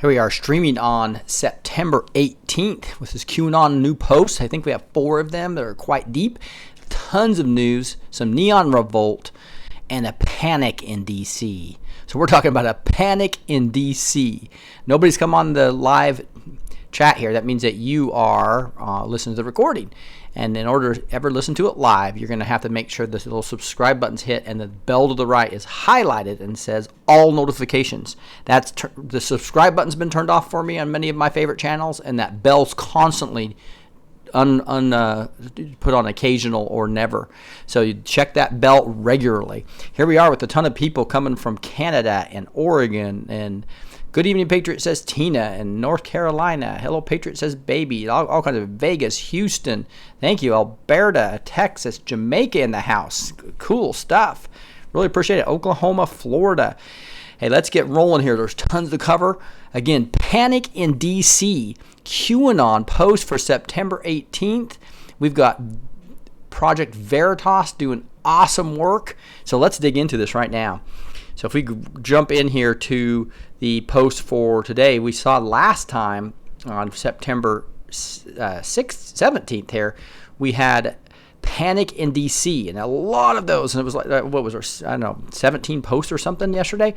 Here we are streaming on September 18th with this QAnon new posts. I think we have 4 of them that are quite deep. Tons of news, some neon revolt, and a panic in D.C. So we're talking about a panic in D.C. Nobody's come on the live chat here. That means that you are listening to the recording. And in order to ever listen to it live, you're going to have to make sure this little subscribe button's hit and the bell to the right is highlighted and says all notifications. That's the subscribe button's been turned off for me on many of my favorite channels, and that bell's constantly put on occasional or never. So you check that bell regularly. Here we are with a ton of people coming from Canada and Oregon, and good evening, Patriot, says Tina, and North Carolina. Hello, Patriot, says Baby. All kinds of Vegas, Houston. Thank you. Alberta, Texas, Jamaica in the house. Cool stuff. Really appreciate it. Oklahoma, Florida. Hey, let's get rolling here. There's tons to cover. Again, panic in D.C. QAnon post for September 18th. We've got Project Veritas doing awesome work. So let's dig into this right now. So if we jump in here to the post for today, we saw last time on September 17th here, we had panic in D.C. and a lot of those, and it was like, what was there, I don't know, 17 posts or something yesterday.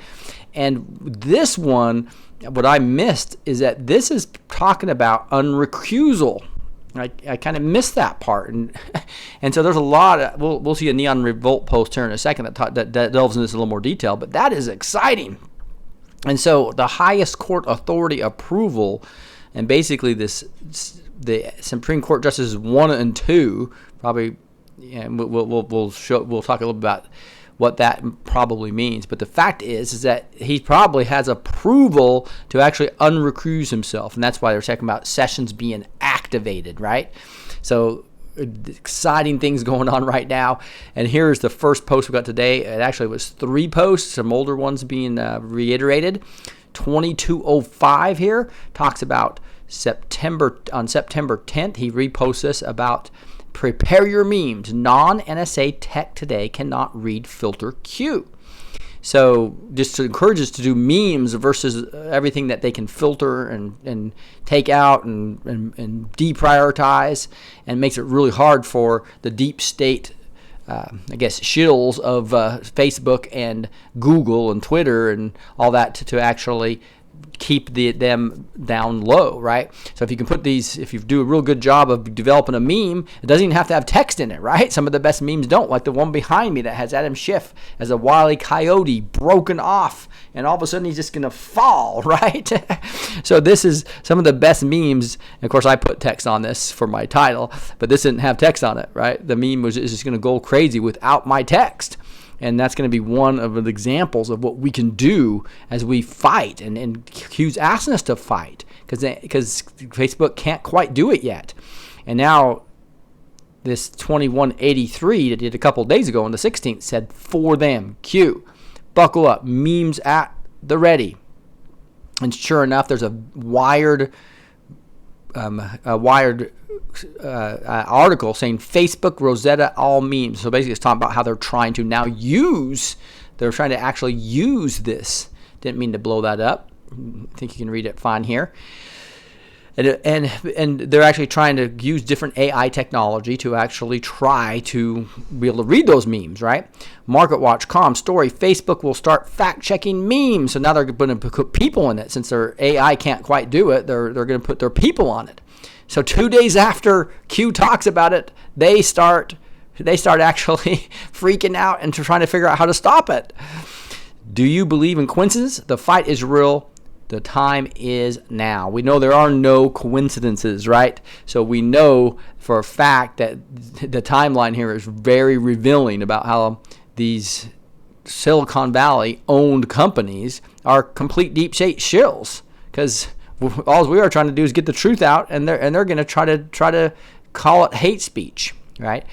And this one, what I missed is that this is talking about unrecusal. I kind of missed that part, and so there's a lot of, we'll see a neon revolt post here in a second that delves into this in a little more detail, but that is exciting. And so the highest court authority approval, and basically the Supreme Court Justices 1 and 2 probably, and we'll talk a little bit about what that probably means. But the fact is that he probably has approval to actually unrecuse himself, and that's why they're talking about sessions being activated, right? So exciting things going on right now. And here's the first post we got today. It actually was 3 posts, some older ones being reiterated. 2205 here talks about September 10th. He reposts this about prepare your memes. Non-NSA tech today cannot read filter Q. So just to encourage us to do memes versus everything that they can filter and take out and deprioritize, and makes it really hard for the deep state, shills of Facebook and Google and Twitter and all that to actually keep them down low, right? So if you can put these, if you do a real good job of developing a meme, it doesn't even have to have text in it, right? Some of the best memes don't, like the one behind me that has Adam Schiff as a wily coyote broken off, and all of a sudden he's just going to fall, right? So this is some of the best memes. And of course, I put text on this for my title, but this didn't have text on it, right? The meme is just going to go crazy without my text. And that's going to be one of the examples of what we can do as we fight. And Q's asking us to fight because Facebook can't quite do it yet. And now this 2183 that did a couple of days ago on the 16th said, for them, Q, buckle up, memes at the ready. And sure enough, there's a wired article saying Facebook Rosetta all memes. So basically it's talking about how they're trying to now they're trying to actually use this. Didn't mean to blow that up. I think you can read it fine here. And they're actually trying to use different AI technology to actually try to be able to read those memes, right? MarketWatch.com story, Facebook will start fact-checking memes. So now they're going to put people in it. Since their AI can't quite do it, they're going to put their people on it. So 2 days after Q talks about it, they start actually freaking out and trying to figure out how to stop it. Do you believe in coincidences? The fight is real. The time is now. We know there are no coincidences, right? So we know for a fact that the timeline here is very revealing about how these Silicon Valley owned companies are complete deep state shills, because all we are trying to do is get the truth out, and they're going to try to call it hate speech, right?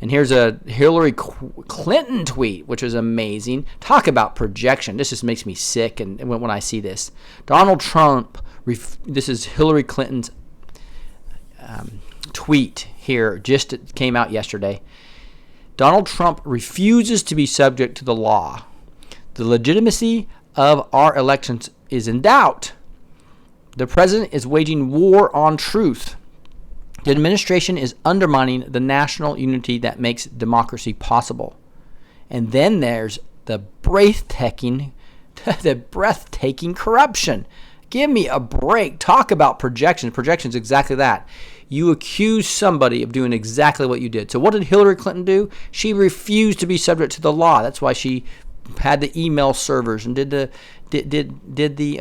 And here's a Hillary Clinton tweet, which is amazing. Talk about projection. This just makes me sick, and when I see this, Donald Trump. This is Hillary Clinton's tweet here. Just came out yesterday. Donald Trump refuses to be subject to the law. The legitimacy of our elections is in doubt. The president is waging war on truth. The administration is undermining the national unity that makes democracy possible. And then there's the breathtaking corruption. Give me a break. Talk about projections. Projections, exactly that. You accuse somebody of doing exactly what you did. So what did Hillary Clinton do? She refused to be subject to the law. That's why she had the email servers and did the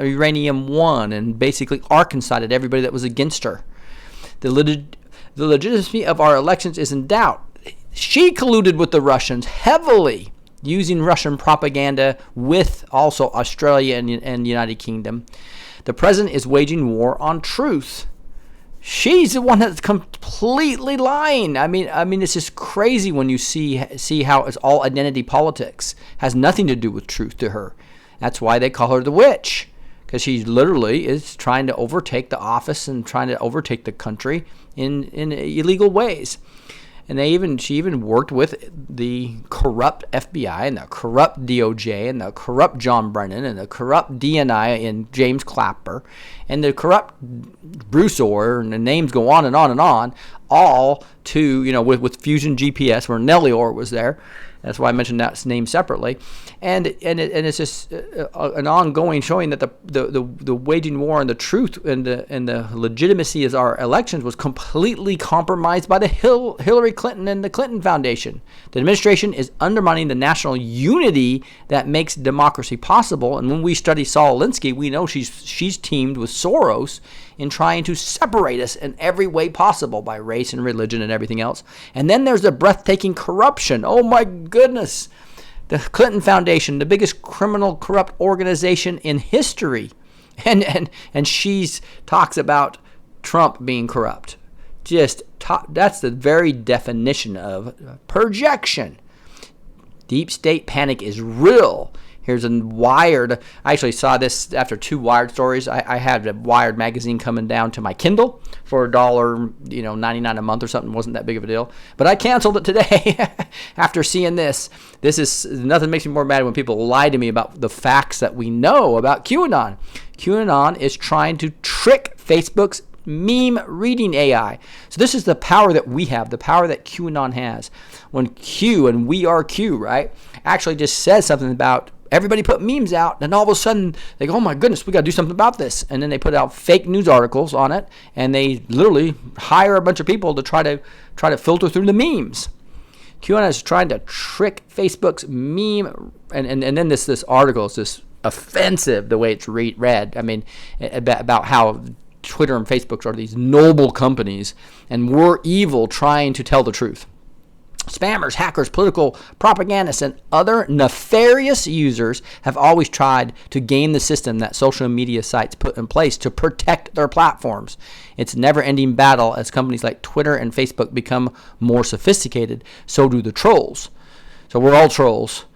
Uranium One and basically Arkansas'd everybody that was against her. The legitimacy of our elections is in doubt. She colluded with the Russians heavily, using Russian propaganda with also Australia and the United Kingdom. The president is waging war on truth. She's the one that's completely lying. I mean, it's just crazy when you see how it's all identity politics. Has nothing to do with truth to her. That's why they call her the witch, because she literally is trying to overtake the office and trying to overtake the country in illegal ways. And she even worked with the corrupt FBI and the corrupt DOJ and the corrupt John Brennan and the corrupt DNI and James Clapper and the corrupt Bruce Orr, and the names go on and on and on, all to, with Fusion GPS where Nellie Orr was there. That's why I mentioned that name separately, and it's just an ongoing showing that the waging war on the truth and the legitimacy of our elections was completely compromised by the Hillary Clinton and the Clinton Foundation. The administration is undermining the national unity that makes democracy possible. And when we study Saul Alinsky, we know she's teamed with Soros in trying to separate us in every way possible by race and religion and everything else. And then there's the breathtaking corruption. Oh my goodness. The Clinton Foundation, the biggest criminal corrupt organization in history. And she talks about Trump being corrupt. That's the very definition of projection. Deep state panic is real. Here's a Wired. I actually saw this after 2 Wired stories. I had a Wired magazine coming down to my Kindle for $1.99 a month or something. Wasn't that big of a deal. But I canceled it today after seeing this. Nothing makes me more mad when people lie to me about the facts that we know about QAnon. QAnon is trying to trick Facebook's meme reading AI. So this is the power that we have, the power that QAnon has. When Q, and we are Q, right, actually just says something about everybody put memes out, and all of a sudden they go, oh my goodness, we got to do something about this. And then they put out fake news articles on it, and they literally hire a bunch of people to try to filter through the memes. QAnon is trying to trick Facebook's meme, and then this article is just offensive the way it's read. I mean, about how Twitter and Facebook are these noble companies, and we're evil trying to tell the truth. Spammers, hackers, political propagandists, and other nefarious users have always tried to game the system that social media sites put in place to protect their platforms. It's a never-ending battle as companies like Twitter and Facebook become more sophisticated. So do the trolls. So we're all trolls.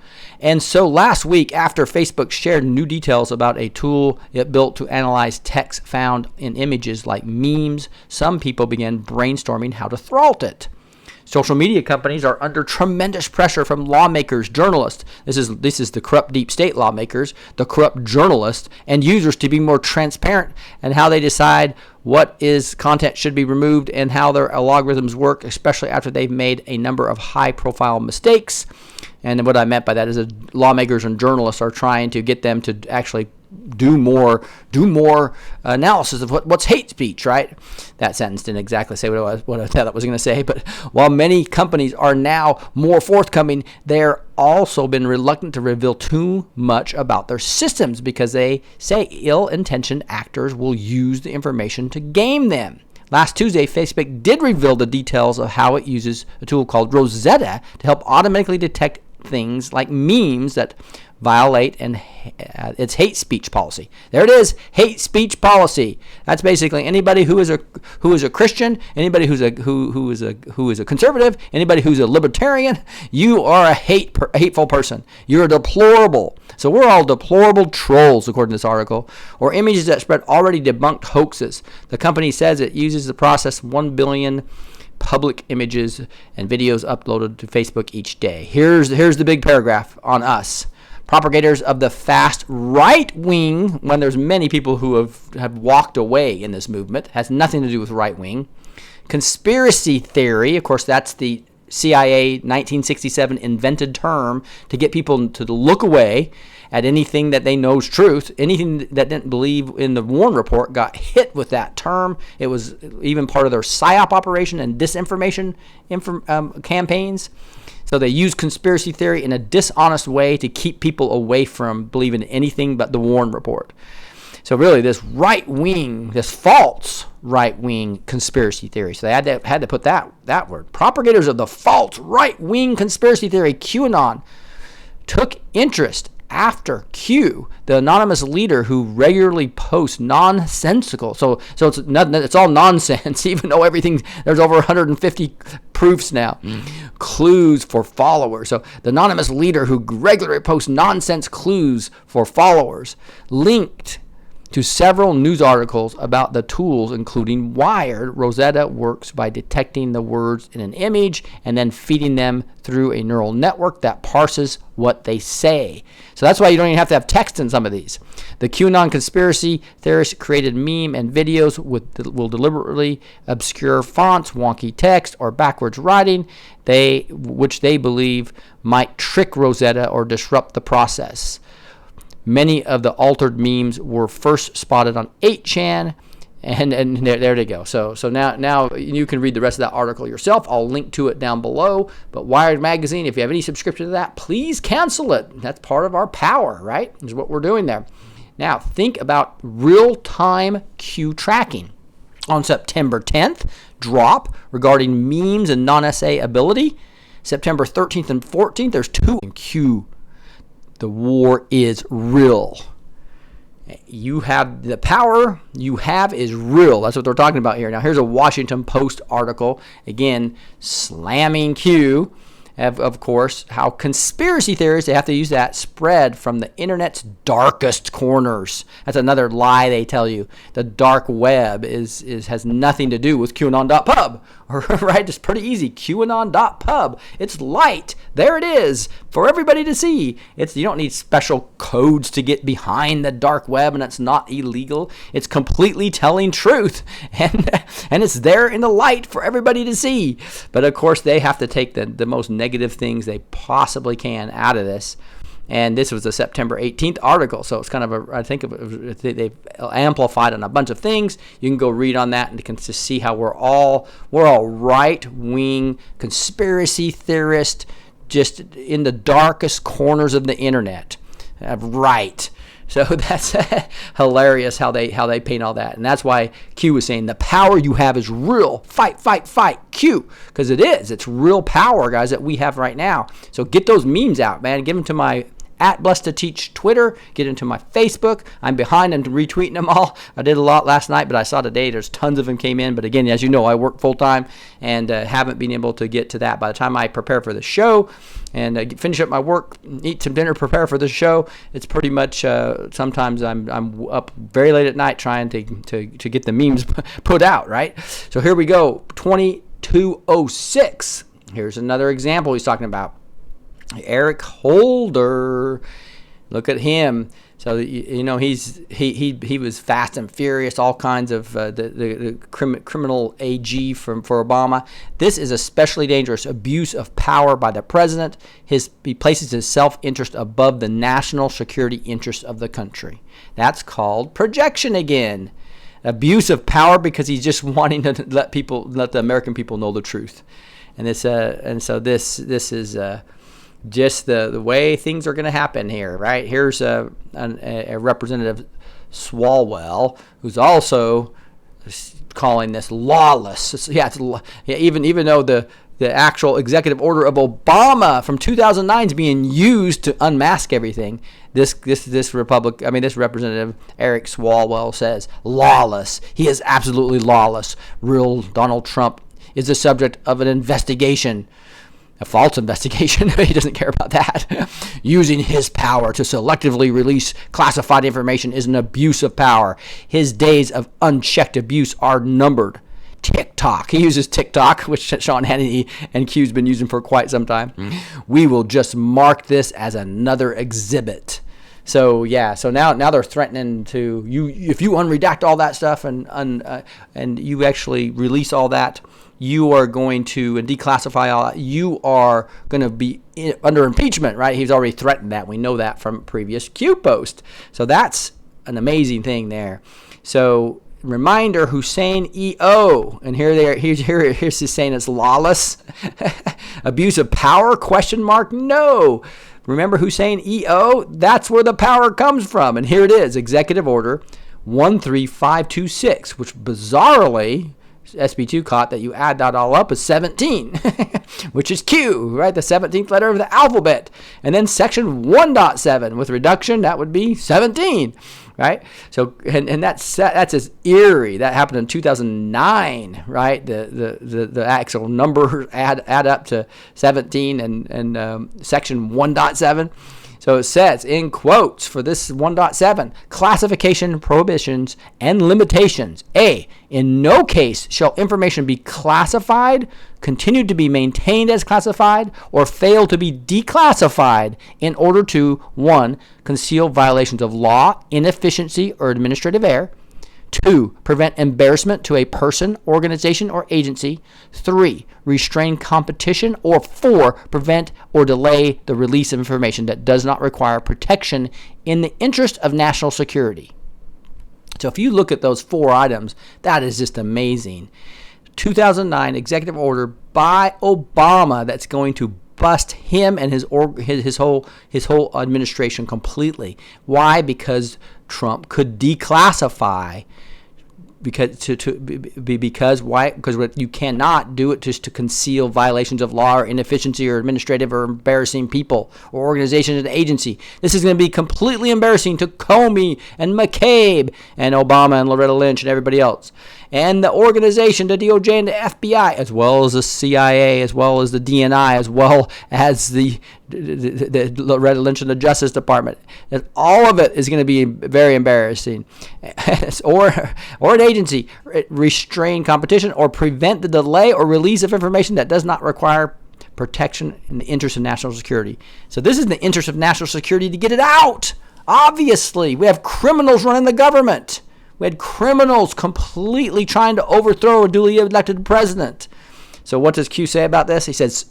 And so last week, after Facebook shared new details about a tool it built to analyze text found in images like memes, some people began brainstorming how to thwart it. Social media companies are under tremendous pressure from lawmakers, journalists. This is the corrupt deep state lawmakers, the corrupt journalists, and users to be more transparent in how they decide what content should be removed and how their algorithms work, especially after they've made a number of high-profile mistakes. And what I meant by that is that lawmakers and journalists are trying to get them to actually do more analysis of what's hate speech, right? That sentence didn't exactly say what I thought it was going to say, but while many companies are now more forthcoming, they're also been reluctant to reveal too much about their systems because they say ill-intentioned actors will use the information to game them. Last Tuesday, Facebook did reveal the details of how it uses a tool called Rosetta to help automatically detect things like memes that violate its hate speech policy. There it is, hate speech policy. That's basically anybody who is a Christian, anybody who is a conservative, anybody who's a libertarian. You are a hateful person. You're a deplorable. So we're all deplorable trolls, according to this article, or images that spread already debunked hoaxes. The company says it uses the process 1 billion public images and videos uploaded to Facebook each day. Here's the big paragraph on us. propagators of the fast right wing, when there's many people who have walked away in this movement, has nothing to do with right wing. Conspiracy theory, of course, that's the CIA 1967 invented term to get people to look away at anything that they know is truth. Anything that didn't believe in the Warren Report got hit with that term. It was even part of their PSYOP operation and disinformation campaigns. So they use conspiracy theory in a dishonest way to keep people away from believing anything but the Warren Report. So really, this right wing, this false right wing conspiracy theory. So they had to put that word. Propagators of the false right wing conspiracy theory, QAnon, took interest after Q, the anonymous leader who regularly posts nonsensical. So it's all nonsense, even though there's over 150 proofs now. Clues for followers. So the anonymous leader who regularly posts nonsense clues for followers, linked to several news articles about the tools, including Wired. Rosetta works by detecting the words in an image and then feeding them through a neural network that parses what they say. So that's why you don't even have to have text in some of these. The QAnon conspiracy theorists created meme and videos will deliberately obscure fonts, wonky text, or backwards writing, which they believe might trick Rosetta or disrupt the process. Many of the altered memes were first spotted on 8chan, and there they go. So now you can read the rest of that article yourself. I'll link to it down below. But Wired Magazine, if you have any subscription to that, please cancel it. That's part of our power, right? Is what we're doing there. Now, think about real-time Q tracking. On September 10th, drop regarding memes and non-essay ability. September 13th and 14th, there's 2 in Q. The war is real. You have the power you have is real. That's what they're talking about here. Now, here's a Washington Post article, again, slamming Q. Of course, how conspiracy theories, they have to use that, spread from the internet's darkest corners. That's another lie they tell you. The dark web has nothing to do with QAnon.pub, right? It's pretty easy. QAnon.pub. It's light. There it is for everybody to see. You don't need special codes to get behind the dark web, and it's not illegal. It's completely telling truth, and it's there in the light for everybody to see. But of course, they have to take the most negative things they possibly can out of this. And this was a September 18th article, so it's kind of they've amplified on a bunch of things. You can go read on that and you can just see how we're all right-wing conspiracy theorists, just in the darkest corners of the internet. Right. So that's hilarious how they paint all that. And that's why Q was saying the power you have is real. Fight, fight, fight. Q. Because it is. It's real power, guys, that we have right now. So get those memes out, man. Give them to my @BlessedToTeach Twitter. Get into my Facebook. I'm behind and retweeting them all. I did a lot last night, but I saw today there's tons of them came in. But again, as you know, I work full time and haven't been able to get to that. By the time I prepare for the show and finish up my work, eat some dinner, prepare for the show, it's pretty much sometimes I'm up very late at night trying to get the memes put out, right? So here we go. 2206. Here's another example he's talking about. Eric Holder, look at him. So he was Fast and Furious, all kinds of the criminal AG for Obama. This is especially dangerous abuse of power by the president. He places his self-interest above the national security interest of the country. That's called projection again. Abuse of power because he's just wanting to let the American people know the truth. And so this is just the way things are going to happen here, right? Here's a Representative Swalwell, who's also calling this lawless. Even though the actual executive order of Obama from 2009 is being used to unmask everything, this Representative Eric Swalwell says lawless. He is absolutely lawless. Real Donald Trump is the subject of an investigation. A false investigation. He doesn't care about that. Using his power to selectively release classified information is an abuse of power. His days of unchecked abuse are numbered. TikTok. He uses TikTok, which Sean Hannity and Q's been using for quite some time. We will just mark this as another exhibit. So yeah, so now they're threatening to you if you unredact all that stuff and you actually release all that, you are going to declassify all that. You are going to be under impeachment, right? He's already threatened that. We know that from previous Q post. So that's an amazing thing there. So reminder, Hussein EO, and here's his saying it's lawless, abuse of power? ? No. Remember Hussein EO? That's where the power comes from. And here it is, Executive Order 13526, which bizarrely, SB2 caught that you add that all up is 17, which is Q, right? The 17th letter of the alphabet. And then section 1.7 with reduction, that would be 17, right? So, and that's as eerie. That happened in 2009, right? The actual number add up to 17 and section 1.7. So it says, in quotes, for this 1.7, classification, prohibitions, and limitations. A, in no case shall information be classified, continue to be maintained as classified, or fail to be declassified in order to, 1, conceal violations of law, inefficiency, or administrative error. 2, prevent embarrassment to a person, organization, or agency. 3, restrain competition. Or 4, prevent or delay the release of information that does not require protection in the interest of national security. So if you look at those 4 items, that is just amazing. 2009 executive order by Obama that's going to bust him and his whole administration completely. Why? Because Trump could declassify. Because why? Because you cannot do it just to conceal violations of law or inefficiency or administrative or embarrassing people or organizations and agency. This is going to be completely embarrassing to Comey and McCabe and Obama and Loretta Lynch and everybody else. And the organization, the DOJ and the FBI, as well as the CIA, as well as the DNI, as well as the Loretta Lynch and the Justice Department. And all of it is going to be very embarrassing. or an agency, restrain competition or prevent the delay or release of information that does not require protection in the interest of national security. So this is in the interest of national security to get it out. Obviously, we have criminals running the government. We had criminals completely trying to overthrow a duly elected president. So what does Q say about this? He says,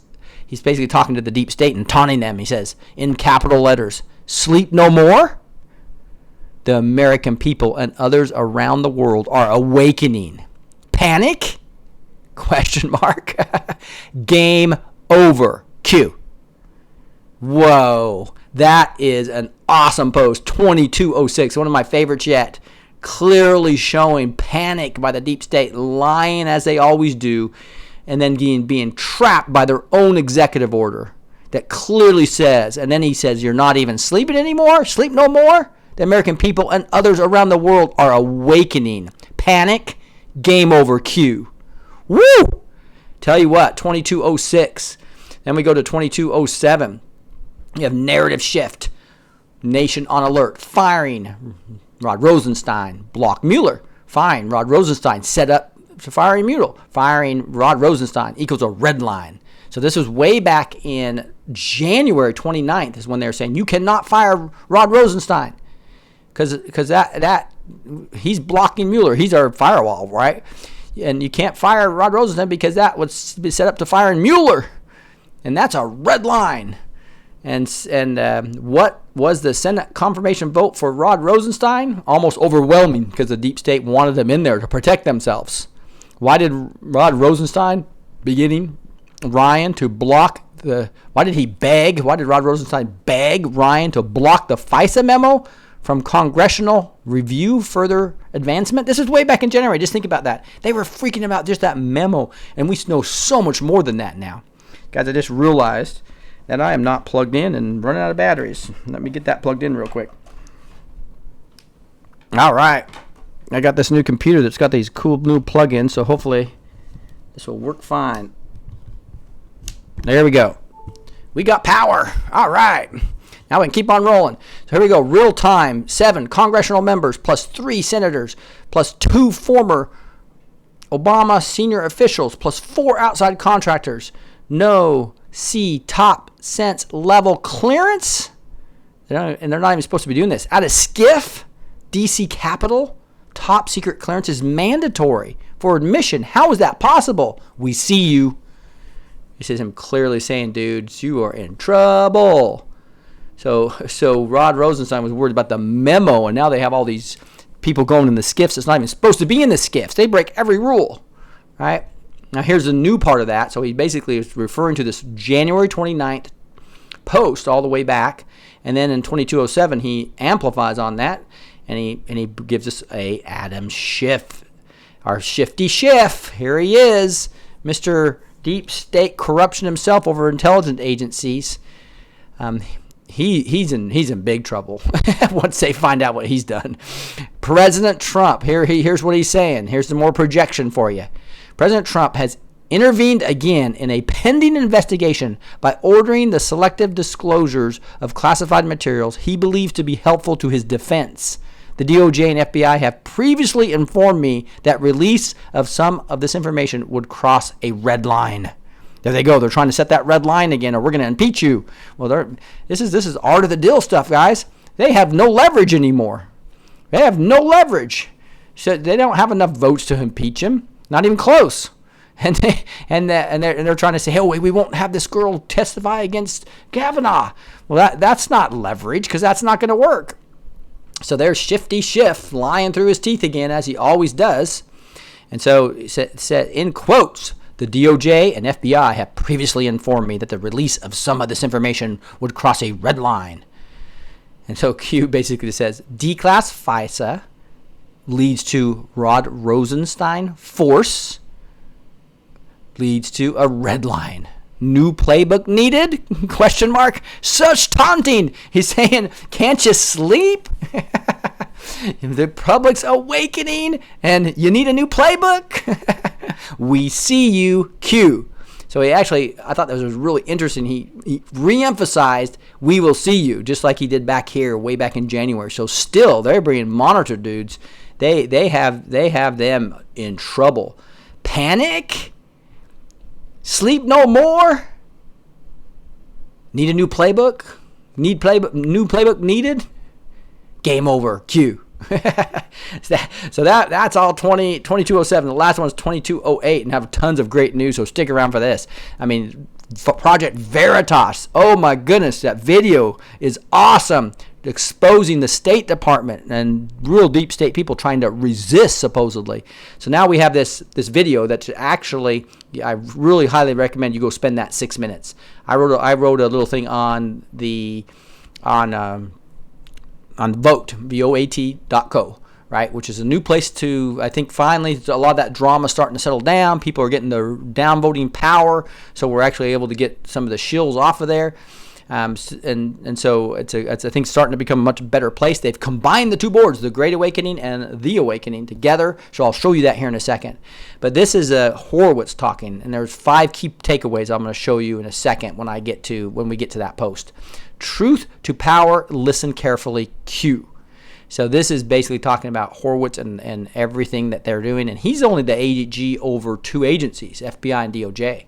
he's basically talking to the deep state and taunting them. He says, in capital letters, sleep no more. The American people and others around the world are awakening. Panic? ? Game over. Q. Whoa. That is an awesome post. 2206, one of my favorites yet. Clearly showing panic by the deep state, lying as they always do, and then being trapped by their own executive order that clearly says, and then he says, you're not even sleeping anymore? Sleep no more? The American people and others around the world are awakening. Panic, game over. Q. Woo! Tell you what, 2206. Then we go to 2207. You have narrative shift. Nation on alert. Firing Rod Rosenstein. Block Mueller. Fine. Rod Rosenstein set up to firing Mueller. Firing Rod Rosenstein equals a red line. So this was way back in January 29th is when they were saying you cannot fire Rod Rosenstein because that he's blocking Mueller. He's our firewall, right? And you can't fire Rod Rosenstein because that was set up to firing Mueller, and that's a red line. And what was the Senate confirmation vote for Rod Rosenstein? Almost overwhelming because the deep state wanted them in there to protect themselves. Why did Rod Rosenstein, beginning Ryan, to block why did Rod Rosenstein beg Ryan to block the FISA memo from congressional review further advancement? This is way back in January. Just think about that. They were freaking about just that memo, and we know so much more than that now. Guys, I just realized that I am not plugged in and running out of batteries. Let me get that plugged in real quick. All right. I got this new computer that's got these cool new plugins, so hopefully this will work fine. There we go. We got power. All right. Now we can keep on rolling. So here we go. Real time. 7 congressional members plus 3 senators plus 2 former Obama senior officials plus 4 outside contractors. No C top sense level clearance. And they're not even supposed to be doing this. At a SCIF, DC Capitol, top secret clearance is mandatory for admission. How is that possible? We see you. This is him clearly saying, dudes, you are in trouble. So Rod Rosenstein was worried about the memo, and now they have all these people going in the SCIFs. It's not even supposed to be in the SCIFs. They break every rule, right? Now, here's the new part of that. So he basically is referring to this January 29th post all the way back. And then in 2207, he amplifies on that, and he gives us a Adam Schiff, our Shifty Schiff. Here he is, Mr. Deep State corruption himself over intelligence agencies. He's in big trouble once they find out what he's done. President Trump, here's what he's saying. Here's some more projection for you. President Trump has intervened again in a pending investigation by ordering the selective disclosures of classified materials he believes to be helpful to his defense. The DOJ and FBI have previously informed me that release of some of this information would cross a red line. There they go. They're trying to set that red line again, or we're going to impeach you. Well, this is art of the deal stuff, guys. They have no leverage anymore. They have no leverage. So they don't have enough votes to impeach him. Not even close. And they're trying to say, hey, we won't have this girl testify against Kavanaugh. Well, that's not leverage, because that's not going to work. So there's Shifty Schiff lying through his teeth again, as he always does. And so it said in quotes, the DOJ and FBI have previously informed me that the release of some of this information would cross a red line. And so Q basically says, declass FISA leads to Rod Rosenstein force, leads to a red line. New playbook needed? Question mark. Such taunting. He's saying, can't you sleep? The public's awakening and you need a new playbook? We see you, Q. So I thought that was really interesting. He re-emphasized, we will see you, just like he did back here, way back in January. So still, they're being monitored, dudes. They have them in trouble. Panic? Sleep no more? Need a new playbook? New playbook needed? Game over, Q. So that's all 2207. The last one's 2208, and have tons of great news, so stick around for this. I mean, Project Veritas. Oh my goodness, that video is awesome. Exposing the State Department and real deep state people trying to resist, supposedly. So now we have this video that's actually, I really highly recommend you go spend that 6 minutes. I wrote a little thing on Vote, VOAT.co, right, which is a new place to, I think finally a lot of that drama starting to settle down. People are getting their downvoting power, so we're actually able to get some of the shills off of there. And so it's I think starting to become a much better place. They've combined the two boards, the Great Awakening and the Awakening, together. So I'll show you that here in a second. But this is Horowitz talking, and there's 5 key takeaways I'm going to show you in a second when we get to that post. Truth to power. Listen carefully. Q. So this is basically talking about Horowitz and everything that they're doing, and he's only the AG over 2 agencies, FBI and DOJ.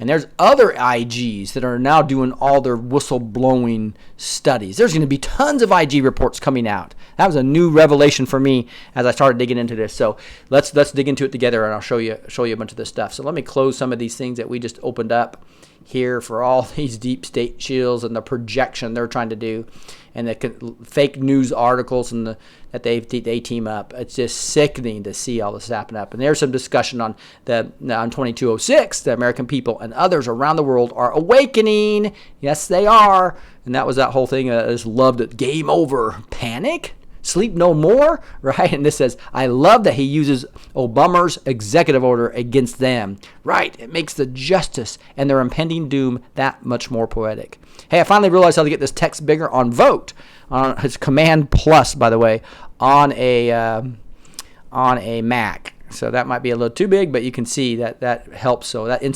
And there's other IGs that are now doing all their whistleblowing studies. There's going to be tons of IG reports coming out. That was a new revelation for me as I started digging into this. So let's dig into it together, and I'll show you a bunch of this stuff. So let me close some of these things that we just opened up here for all these deep state shills and the projection they're trying to do, and the fake news articles and that they team up. It's just sickening to see all this happen up. And there's some discussion on 2206. The American people and others around the world are awakening. Yes, they are. And that was that whole thing. I just loved it. Game over. Panic? Sleep no more, right? And this says, I love that he uses Obama's executive order against them. Right, it makes the justice and their impending doom that much more poetic. Hey, I finally realized how to get this text bigger on Vote. It's Command Plus, by the way, on a Mac. So that might be a little too big, but you can see that helps. So that's in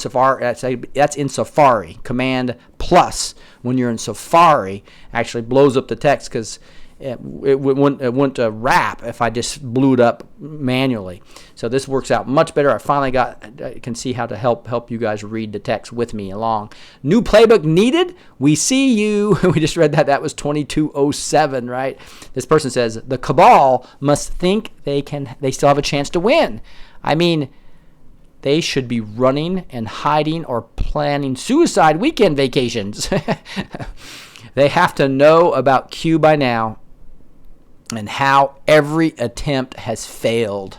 Safari. Command Plus, when you're in Safari, actually blows up the text, because it wouldn't wrap if I just blew it up manually. So this works out much better. I can see how to help you guys read the text with me along. New playbook needed. We see you. We just read that. That was 2207, right? This person says the cabal must think they still have a chance to win. I mean, they should be running and hiding or planning suicide weekend vacations. They have to know about Q by now and how every attempt has failed.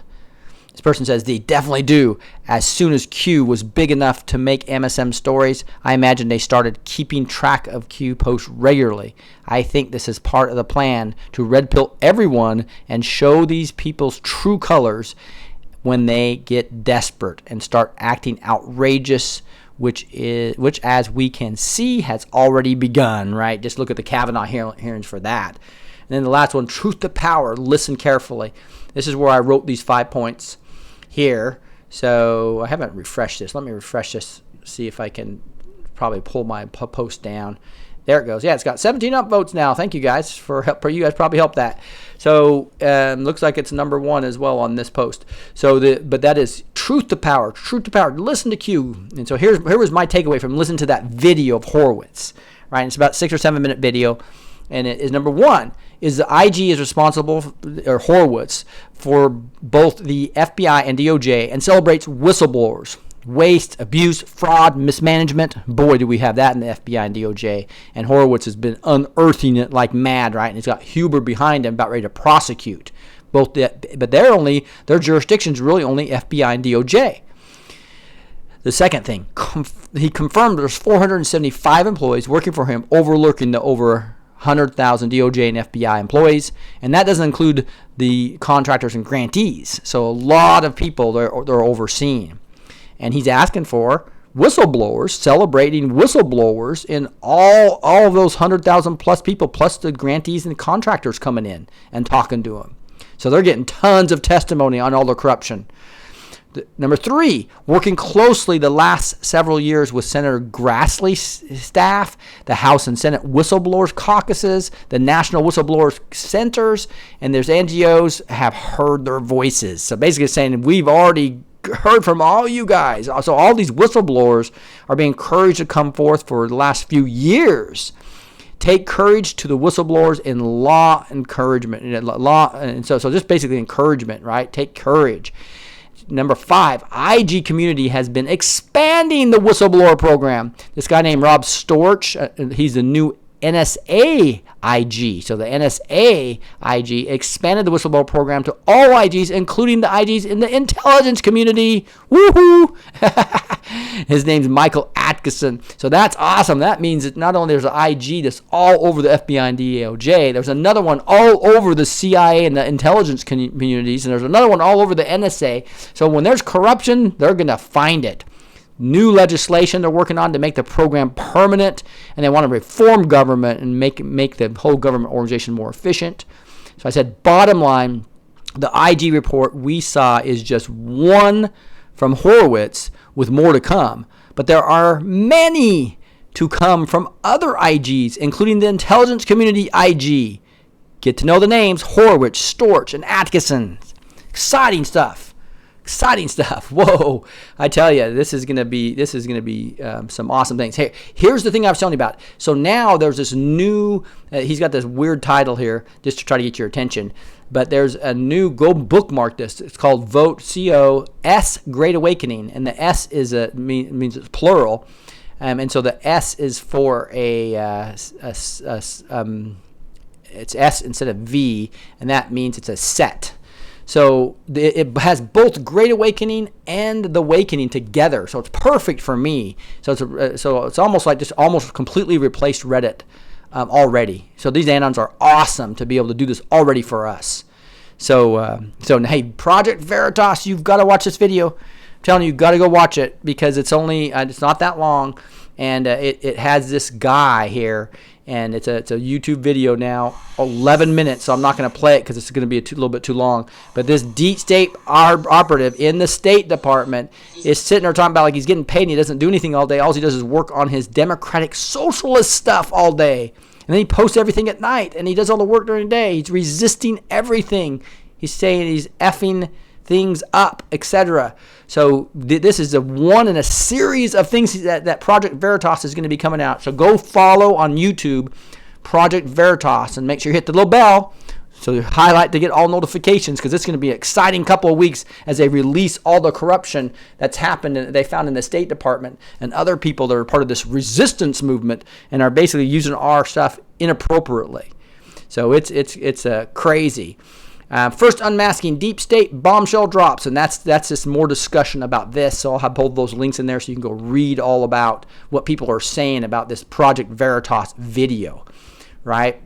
This person says they definitely do. As soon as Q was big enough to make MSM stories, I imagine they started keeping track of Q posts regularly. I think this is part of the plan to red pill everyone and show these people's true colors when they get desperate and start acting outrageous, which as we can see has already begun, right? Just look at the Kavanaugh hearings for that. And then the last one, truth to power. Listen carefully. This is where I wrote these 5 points here. So I haven't refreshed this. Let me refresh this, see if I can probably pull my post down. There it goes. Yeah, it's got 17 upvotes now. Thank you guys for help. You guys probably helped that. So looks like it's number 1 as well on this post. But that is truth to power. Truth to power. Listen to Q. And so here was my takeaway from listening to that video of Horowitz. Right, and it's about 6 or 7 minute video, and it is number 1 is the IG is responsible, or Horowitz, for both the FBI and DOJ, and celebrates whistleblowers. Waste, abuse, fraud, mismanagement. Boy, do we have that in the FBI and DOJ. And Horowitz has been unearthing it like mad, right? And he's got Huber behind him about ready to prosecute. But their jurisdiction's really only FBI and DOJ. The second thing, he confirmed there's 475 employees working for him, overlooking the over 100,000 DOJ and FBI employees, and that doesn't include the contractors and grantees. So a lot of people they're overseeing. And he's asking for whistleblowers, celebrating whistleblowers in all of those 100,000 plus people, plus the grantees and contractors coming in and talking to him. So they're getting tons of testimony on all the corruption. Number 3, working closely the last several years with Senator Grassley's staff, the House and Senate whistleblowers caucuses, the National Whistleblowers Centers, and there's NGOs have heard their voices. So basically saying we've already heard from all you guys. So all these whistleblowers are being encouraged to come forth for the last few years. Take courage to the whistleblowers in law encouragement. And so just basically encouragement, right? Take courage. Number 5, IG community has been expanding the whistleblower program. This guy named Rob Storch, he's the new NSA IG. So the NSA IG expanded the whistleblower program to all IGs, including the IGs in the intelligence community. Woohoo! His name's Michael Atkinson. So that's awesome. That means that not only there's an IG that's all over the FBI and DOJ, there's another one all over the CIA and the intelligence communities, and there's another one all over the NSA. So when there's corruption, they're going to find it. New legislation they're working on to make the program permanent, and they want to reform government and make the whole government organization more efficient. So I said, bottom line, the IG report we saw is just one from Horowitz with more to come. But there are many to come from other IGs, including the intelligence community IG. Get to know the names: Horowitz, Storch, and Atkinson. Exciting stuff. Exciting stuff. Whoa. I tell you, this is going to be some awesome things. Hey, here's the thing I was telling you about. So now there's this new, he's got this weird title here just to try to get your attention. But there's a new, go bookmark this. It's called Vote COS Great Awakening. And the S means it's plural. And so the S is for it's S instead of V. And that means it's a set. So it has both Great Awakening and the Awakening together. So it's perfect for me. So it's almost like just almost completely replaced Reddit already. So these anons are awesome to be able to do this already for us. So hey, Project Veritas, you've got to watch this video. I'm telling you, you've got to go watch it because it's not that long, and it has this guy here. And it's a YouTube video now, 11 minutes, so I'm not going to play it because it's going to be a little bit too long. But this deep state operative in the State Department is sitting there talking about like he's getting paid and he doesn't do anything all day. All he does is work on his democratic socialist stuff all day. And then he posts everything at night, and he does all the work during the day. He's resisting everything. He's saying he's effing things up, etc. So this is one in a series of things that Project Veritas is going to be coming out. So go follow on YouTube Project Veritas and make sure you hit the little bell so you highlight to get all notifications, because it's going to be an exciting couple of weeks as they release all the corruption that's happened and they found in the State Department and other people that are part of this resistance movement and are basically using our stuff inappropriately. So it's crazy. First unmasking deep state bombshell drops, and that's just more discussion about this. So I'll have both those links in there so you can go read all about what people are saying about this Project Veritas video, right?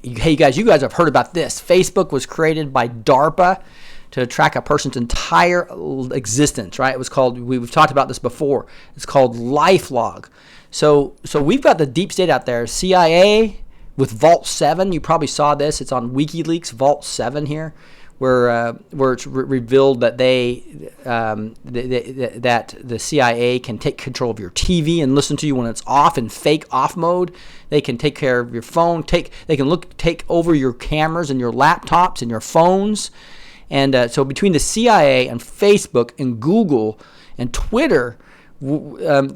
Hey guys, you guys have heard about this. Facebook was created by DARPA to track a person's entire existence, right? It was called, we've talked about this before, it's called LifeLog. So we've got the deep state out there, CIA with Vault 7. You probably saw this. It's on WikiLeaks, Vault 7 here, where it's revealed that that the CIA can take control of your TV and listen to you when it's off in fake off mode. They can take care of your phone. They can take over your cameras and your laptops and your phones. And so between the CIA and Facebook and Google and Twitter, I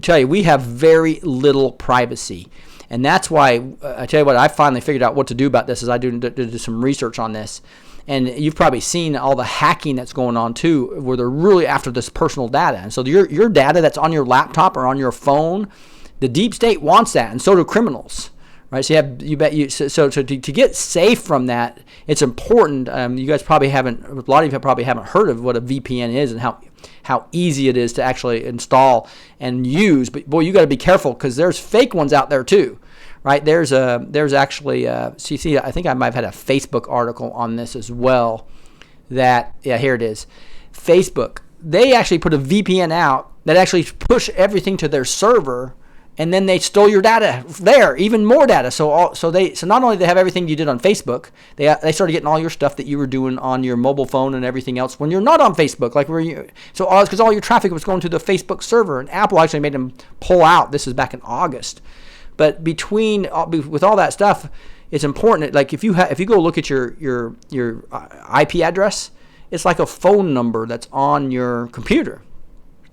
tell you, we have very little privacy. And that's why, I tell you what, I finally figured out what to do about this as I did some research on this. And you've probably seen all the hacking that's going on too, where they're really after this personal data. And so your data that's on your laptop or on your phone, the deep state wants that, and so do criminals, right? So to get safe from that, it's important. You guys probably haven't. A lot of you probably haven't heard of what a VPN is and how easy it is to actually install and use. But boy, you got to be careful, because there's fake ones out there too, right? There's actually I think I might have had a Facebook article on this as well. Here it is. Facebook, they actually put a VPN out that actually push everything to their server. And then they stole your data there, even more data. So not only they have everything you did on Facebook, they started getting all your stuff that you were doing on your mobile phone and everything else when you're not on Facebook. Because all your traffic was going to the Facebook server, and Apple actually made them pull out. This is back in August. But with all that stuff, it's important. Like if you go look at your IP address, it's like a phone number that's on your computer,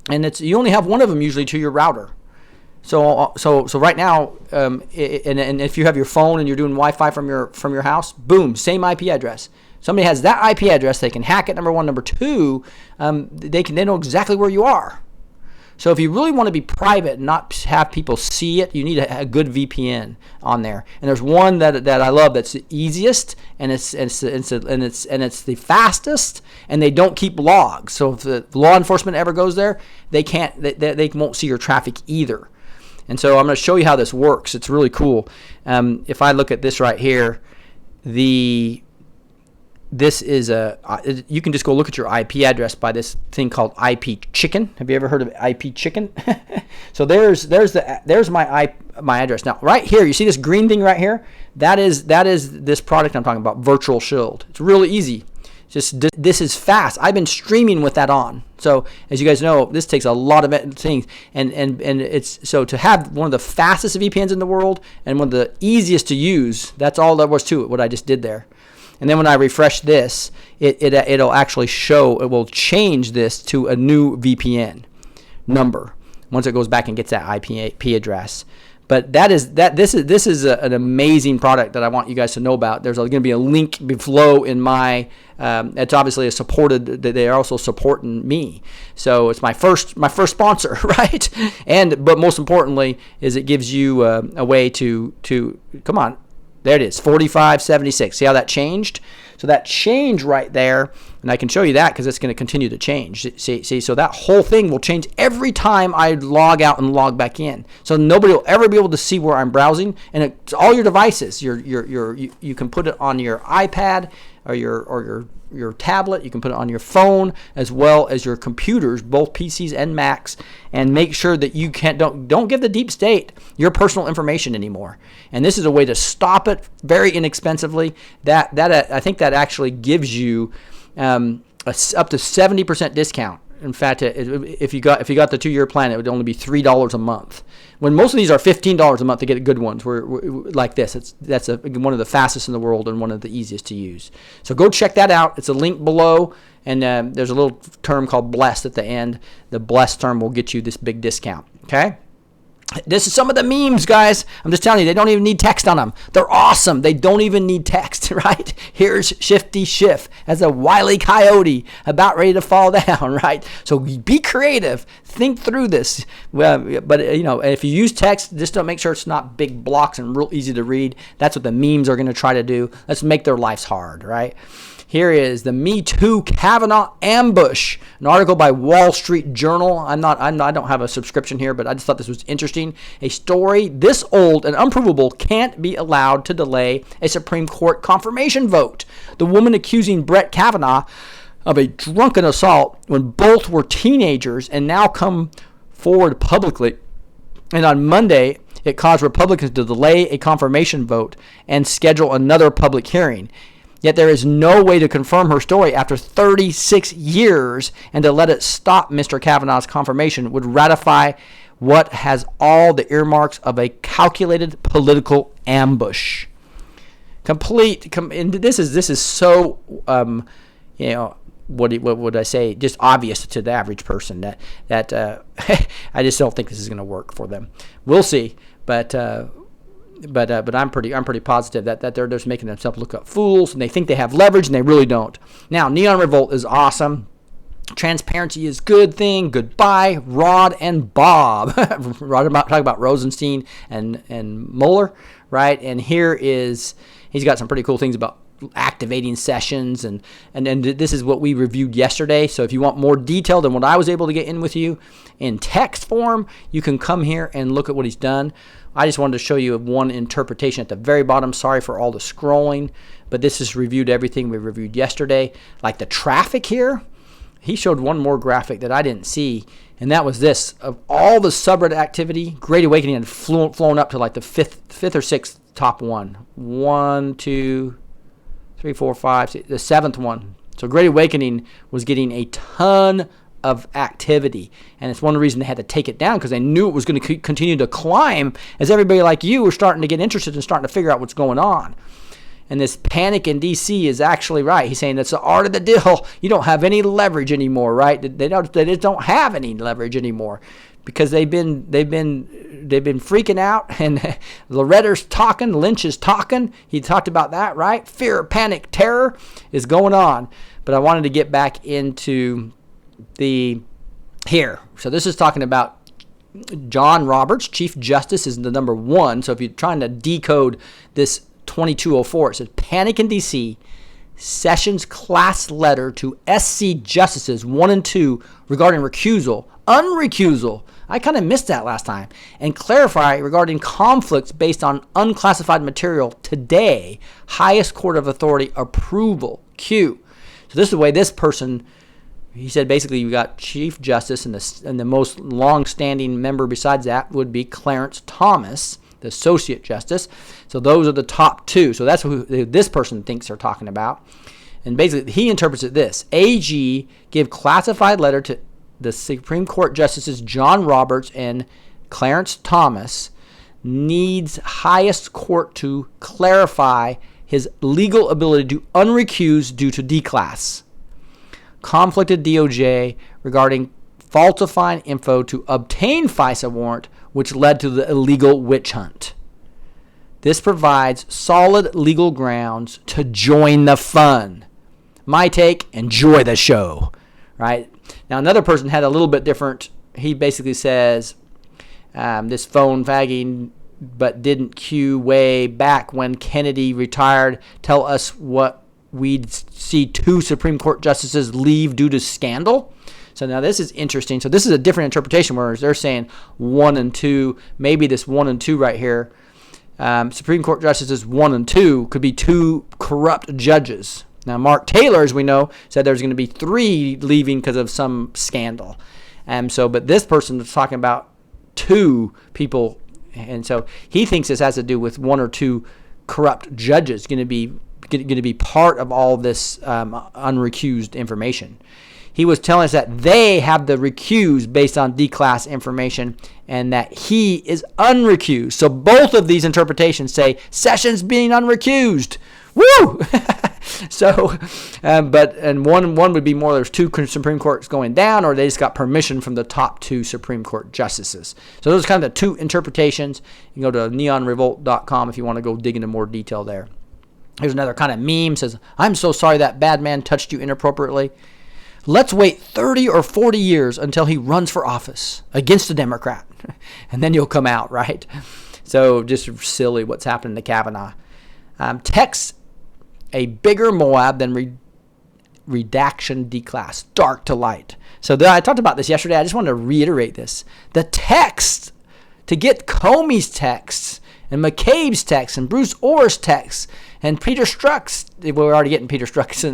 and you only have one of them usually to your router. So right now, and if you have your phone and you're doing Wi-Fi from your house, boom, same IP address. Somebody has that IP address, they can hack it. Number one, number two, they know exactly where you are. So if you really want to be private and not have people see it, you need a good VPN on there. And there's one that I love that's the easiest, and it's the fastest, and they don't keep logs. So if the law enforcement ever goes there, they won't see your traffic either. And so I'm going to show you how this works. It's really cool. If I look at this right here, this is you can just go look at your IP address by this thing called IP Chicken. Have you ever heard of IP Chicken? So there's my address. Now right here, you see this green thing right here? That is this product I'm talking about, Virtual Shield. It's really easy. This is fast. I've been streaming with that on. So as you guys know, this takes a lot of things, and it's so to have one of the fastest VPNs in the world and one of the easiest to use. That's all there was to it. What I just did there, and then when I refresh this, it'll actually show. It will change this to a new VPN number once it goes back and gets that IP address. But this is an amazing product that I want you guys to know about. There's going to be a link below in my. It's obviously they are also supporting me, so it's my first sponsor, right? But most importantly is it gives you a way to come on. There it is, 4576. See how that changed? So that change right there, and I can show you that because it's going to continue to change. See, so that whole thing will change every time I log out and log back in. So nobody will ever be able to see where I'm browsing, and it's all your devices. You can put it on your iPad or your tablet. You can put it on your phone as well as your computers, both PCs and Macs, and make sure that you don't give the deep state your personal information anymore. And this is a way to stop it very inexpensively. That I think that actually gives you up to 70% discount In fact, if you got the 2-year plan, it would only be $3 a month. When most of these are $15 a month to get good ones, we're like this. That's one of the fastest in the world and one of the easiest to use. So go check that out. It's a link below, and there's a little term called blessed at the end. The blessed term will get you this big discount. Okay. This is some of the memes, guys. I'm just telling you, they don't even need text on them. They're awesome. They don't even need text, right? Here's Shifty Schiff as a wily coyote about ready to fall down, right? So be creative. Think through this. But, if you use text, just don't make sure it's not big blocks and real easy to read. That's what the memes are going to try to do. Let's make their lives hard, right? Here is the Me Too Kavanaugh Ambush, an article by Wall Street Journal. I don't have a subscription here, but I just thought this was interesting. A story this old and unprovable can't be allowed to delay a Supreme Court confirmation vote. The woman accusing Brett Kavanaugh of a drunken assault when both were teenagers and now come forward publicly. And on Monday, it caused Republicans to delay a confirmation vote and schedule another public hearing. Yet there is no way to confirm her story after 36 years, and to let it stop Mr. Kavanaugh's confirmation would ratify what has all the earmarks of a calculated political ambush. And this is so, what would I say? Just obvious to the average person that I just don't think this is going to work for them. We'll see, but I'm pretty positive that they're just making themselves look like fools, and they think they have leverage, and they really don't. Now, Neon Revolt is awesome. Transparency is good thing. Goodbye, Rod and Bob. Talking about Rosenstein and Mueller, right? And here is, he's got some pretty cool things about activating sessions, and this is what we reviewed yesterday. So if you want more detail than what I was able to get in with you in text form, you can come here and look at what he's done. I just wanted to show you one interpretation at the very bottom. Sorry for all the scrolling, but this has reviewed everything we reviewed yesterday. Like the traffic here, he showed one more graphic that I didn't see, and that was this. Of all the subreddit activity, Great Awakening had flown up to like the fifth or sixth top one. 1, 2, 3, 4, 5, 6, the seventh one. So Great Awakening was getting a ton of activity, and it's one reason they had to take it down, because they knew it was going to continue to climb as everybody like you were starting to get interested and starting to figure out what's going on. And this panic in DC is actually right. He's saying that's the art of the deal. You don't have any leverage anymore, right? They just don't have any leverage anymore, because they've been freaking out, and Loretta's talking, Lynch is talking. He talked about that, right? Fear, panic, terror is going on. But I wanted to get back into here. So this is talking about John Roberts, Chief Justice, is the number 1. So if you're trying to decode this 2204, it says panic in D.C., Sessions class letter to SC Justices 1 and 2 regarding unrecusal. I kind of missed that last time. And clarify regarding conflicts based on unclassified material today. Highest court of authority approval. Q. So this is the way this person, he said basically you got Chief Justice, and the most long-standing member besides that would be Clarence Thomas, the Associate Justice. So those are the top 2. So that's who this person thinks they're talking about. And basically he interprets it this. AG give classified letter to the Supreme Court Justices John Roberts and Clarence Thomas, needs highest court to clarify his legal ability to unrecuse due to D-class. Conflicted DOJ regarding falsifying info to obtain FISA warrant, which led to the illegal witch hunt. This provides solid legal grounds to join the fun. My take, enjoy the show, right? Now, another person had a little bit different. He basically says this phone fagging, but didn't cue way back when Kennedy retired. Tell us what we'd see 2 Supreme Court justices leave due to scandal. So now this is interesting. So this is a different interpretation, whereas they're saying 1 and 2. Maybe this 1 and 2 right here, Supreme Court justices 1 and 2 could be 2 corrupt judges. Now, Mark Taylor, as we know, said there's going to be 3 leaving because of some scandal. But this person is talking about 2 people, and so he thinks this has to do with 1 or 2 corrupt judges going to be part of all this unrecused information. he was telling us that they have the recused based on D-class information and that he is unrecused. So both of these interpretations say Sessions being unrecused. Woo! So, one would be more there's two Supreme Courts going down, or they just got permission from the top two Supreme Court justices. So those are kind of the two interpretations. You can go to neonrevolt.com if you want to go dig into more detail there. Here's another kind of meme. Says, I'm so sorry that bad man touched you inappropriately. Let's wait 30 or 40 years until he runs for office against a Democrat. And then you'll come out, right? So just silly what's happening to Kavanaugh. Text a bigger Moab than redaction D-class, dark to light. So I talked about this yesterday. I just wanted to reiterate this. The text, to get Comey's texts and McCabe's texts and Bruce Orr's texts and Peter Strzok's, we're already getting Peter Strzok's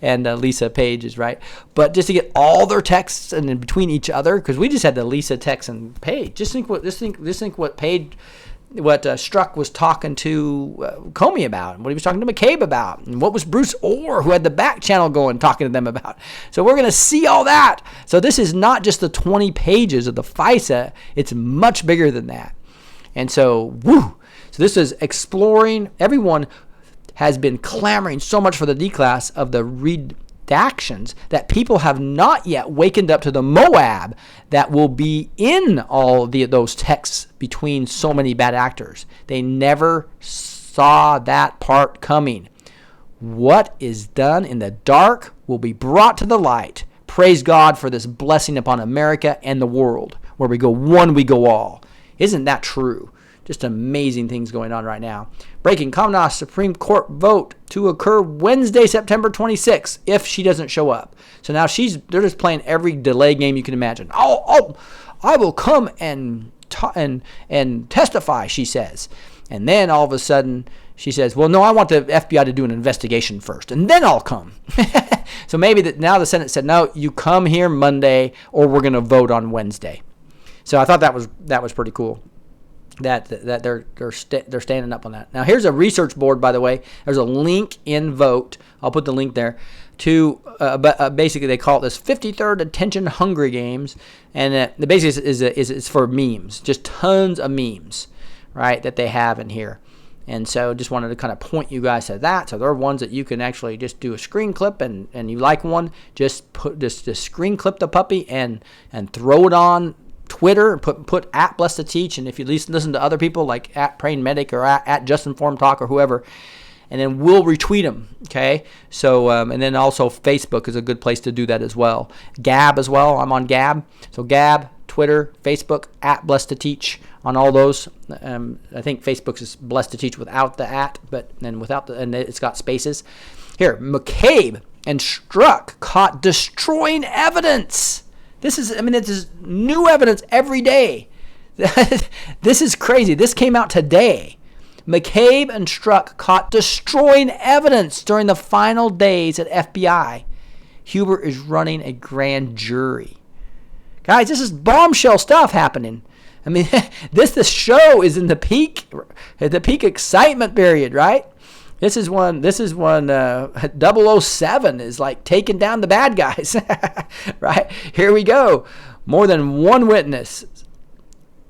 and Lisa Page's, right? But just to get all their texts and in between each other, because we just had the Lisa text and Page. Just think what Page, what Strzok was talking to Comey about, and what he was talking to McCabe about, and what was Bruce Orr, who had the back channel going, talking to them about. So we're going to see all that. So this is not just the 20 pages of the FISA. It's much bigger than that. And so, woo! So this is exploring. Everyone has been clamoring so much for the D-class of the redactions that people have not yet wakened up to the Moab that will be in all those texts between so many bad actors. They never saw that part coming. What is done in the dark will be brought to the light. Praise God for this blessing upon America and the world. Where we go one, we go all. Isn't that true? Just amazing things going on right now. Breaking Kavanaugh Supreme Court vote to occur Wednesday, September 26th, if she doesn't show up. So now they're just playing every delay game you can imagine. I will come and testify, she says. And then all of a sudden she says, well, no, I want the FBI to do an investigation first, and then I'll come. So maybe now the Senate said, no, you come here Monday, or we're going to vote on Wednesday. So I thought that was pretty cool. That they're standing up on that. Now here's a research board, by the way. There's a link in Vote. I'll put the link there to basically they call it this 53rd Attention Hungry Games, and the basis is for memes, just tons of memes, right, that they have in here. And so just wanted to kind of point you guys to that. So there are ones that you can actually just do a screen clip, and you like one, just screen clip the puppy and throw it on Twitter, put at Blessed to Teach, and if you listen to other people like at Praying Medic or at Just Informed Talk or whoever, and then we'll retweet them, okay? So, and then also Facebook is a good place to do that as well. Gab as well, I'm on Gab. So Gab, Twitter, Facebook, at Blessed to Teach on all those. I think Facebook is Blessed to Teach without the at, but then and it's got spaces. Here, McCabe and Strzok caught destroying evidence. It's new evidence every day. This is crazy. This came out today. McCabe and Strzok caught destroying evidence during the final days at FBI. Huber is running a grand jury. Guys, this is bombshell stuff happening. The show is in the peak excitement period, right? This is when 007 is like taking down the bad guys, right? Here we go. More than one witness.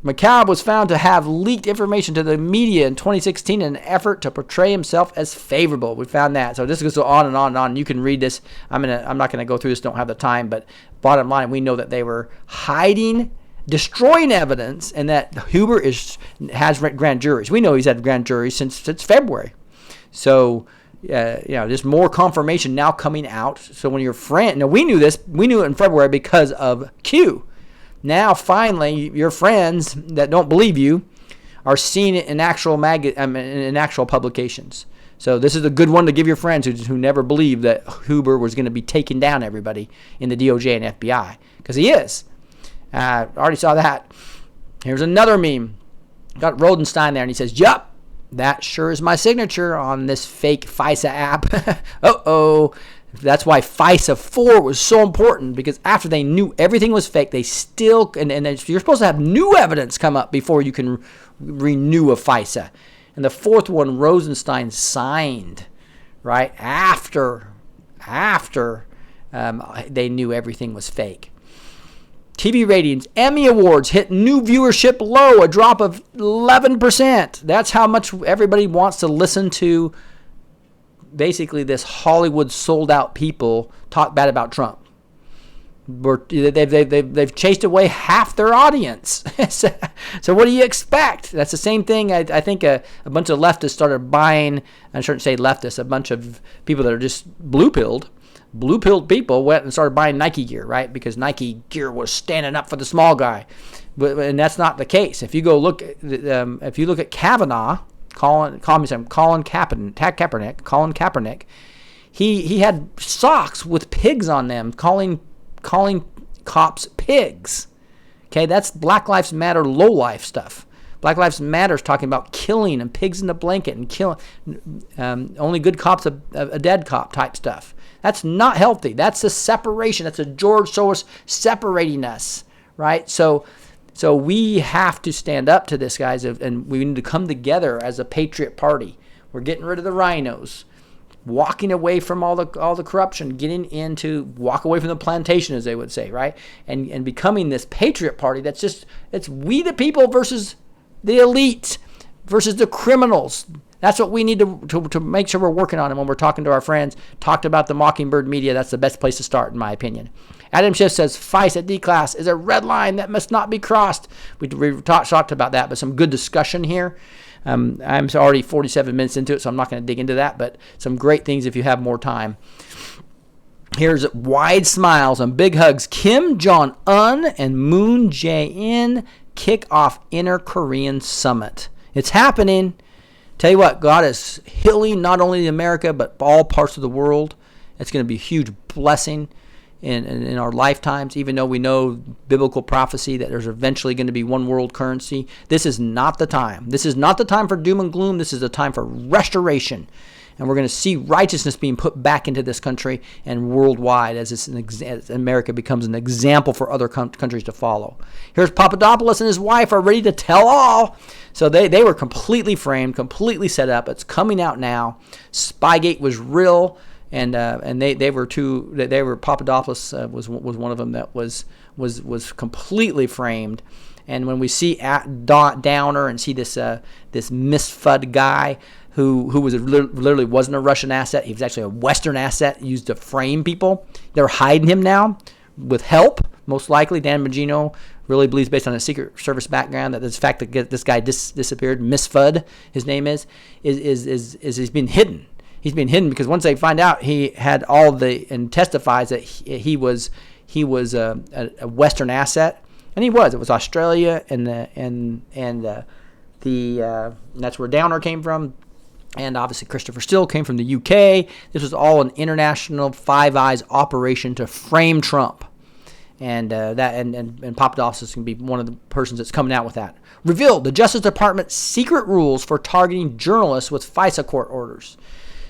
McCabe was found to have leaked information to the media in 2016 in an effort to portray himself as favorable. We found that. So this goes on and on and on. You can read this. I'm not going to go through this. Don't have the time. But bottom line, we know that they were hiding, destroying evidence, and that Huber has grand juries. We know he's had grand juries since February. So, there's more confirmation now coming out. So when your friend, now we knew this, we knew it in February because of Q. Now finally, your friends that don't believe you are seeing it in actual publications. So this is a good one to give your friends who never believed that Huber was going to be taking down everybody in the DOJ and FBI, because he is. Already saw that. Here's another meme. Got Rodenstein there, and he says, "Yup. That sure is my signature on this fake FISA app." Uh-oh. That's why FISA 4 was so important, because after they knew everything was fake, they still, and you're supposed to have new evidence come up before you can renew a FISA. And the fourth one, Rosenstein signed, right, after they knew everything was fake. TV ratings, Emmy Awards hit new viewership low, a drop of 11%. That's how much everybody wants to listen to basically this Hollywood sold out people talk bad about Trump. They've chased away half their audience. So what do you expect? That's the same thing. I think a bunch of leftists started buying, I shouldn't say leftists, a bunch of people that are just blue-pilled people went and started buying Nike gear, right? Because Nike gear was standing up for the small guy. And that's not the case. If you go look at Kavanaugh, Colin Kaepernick, he had socks with pigs on them, calling cops pigs. Okay, that's Black Lives Matter low-life stuff. Black Lives Matter is talking about killing and pigs in the blanket and killing. Only good cops a dead cop type stuff. That's not healthy. That's a separation. That's a George Soros separating us, right? So we have to stand up to this, guys, and we need to come together as a patriot party. We're getting rid of the rhinos, walking away from all the corruption, walk away from the plantation, as they would say, right? And becoming this patriot party it's we the people versus the elite versus the criminals. That's what we need to make sure we're working on. And when we're talking to our friends, talked about the Mockingbird media, that's the best place to start, in my opinion. Adam Schiff says, FICE at D-Class is a red line that must not be crossed. We talked about that, but some good discussion here. I'm already 47 minutes into it, so I'm not going to dig into that, but some great things if you have more time. Here's wide smiles and big hugs. Kim Jong-un and Moon Jae-in kick off Inter-Korean Summit. It's happening. Tell you what, God is healing not only America, but all parts of the world. It's going to be a huge blessing in our lifetimes, even though we know biblical prophecy that there's eventually going to be one world currency. This is not the time. This is not the time for doom and gloom. This is the time for restoration. And we're going to see righteousness being put back into this country and worldwide as America becomes an example for other countries to follow. Here's Papadopoulos and his wife are ready to tell all. So they were completely framed, completely set up. It's coming out now. Spygate was real, and they were Papadopoulos was one of them that was completely framed. And when we see Downer and see this misfud guy who was literally wasn't a Russian asset, he was actually a Western asset used to frame people. They're hiding him now with help, most likely. Dan Bongino really believes, based on a Secret Service background, that this fact that this guy disappeared, Misfud, his name is he's been hidden. He's been hidden because once they find out he had and testifies that he was a Western asset, and he was. It was Australia and that's where Downer came from. And obviously Christopher Steele came from the UK. This was all an international Five Eyes operation to frame Trump. And Papadopoulos is going to be one of the persons that's coming out with that. Revealed the Justice Department's secret rules for targeting journalists with FISA court orders.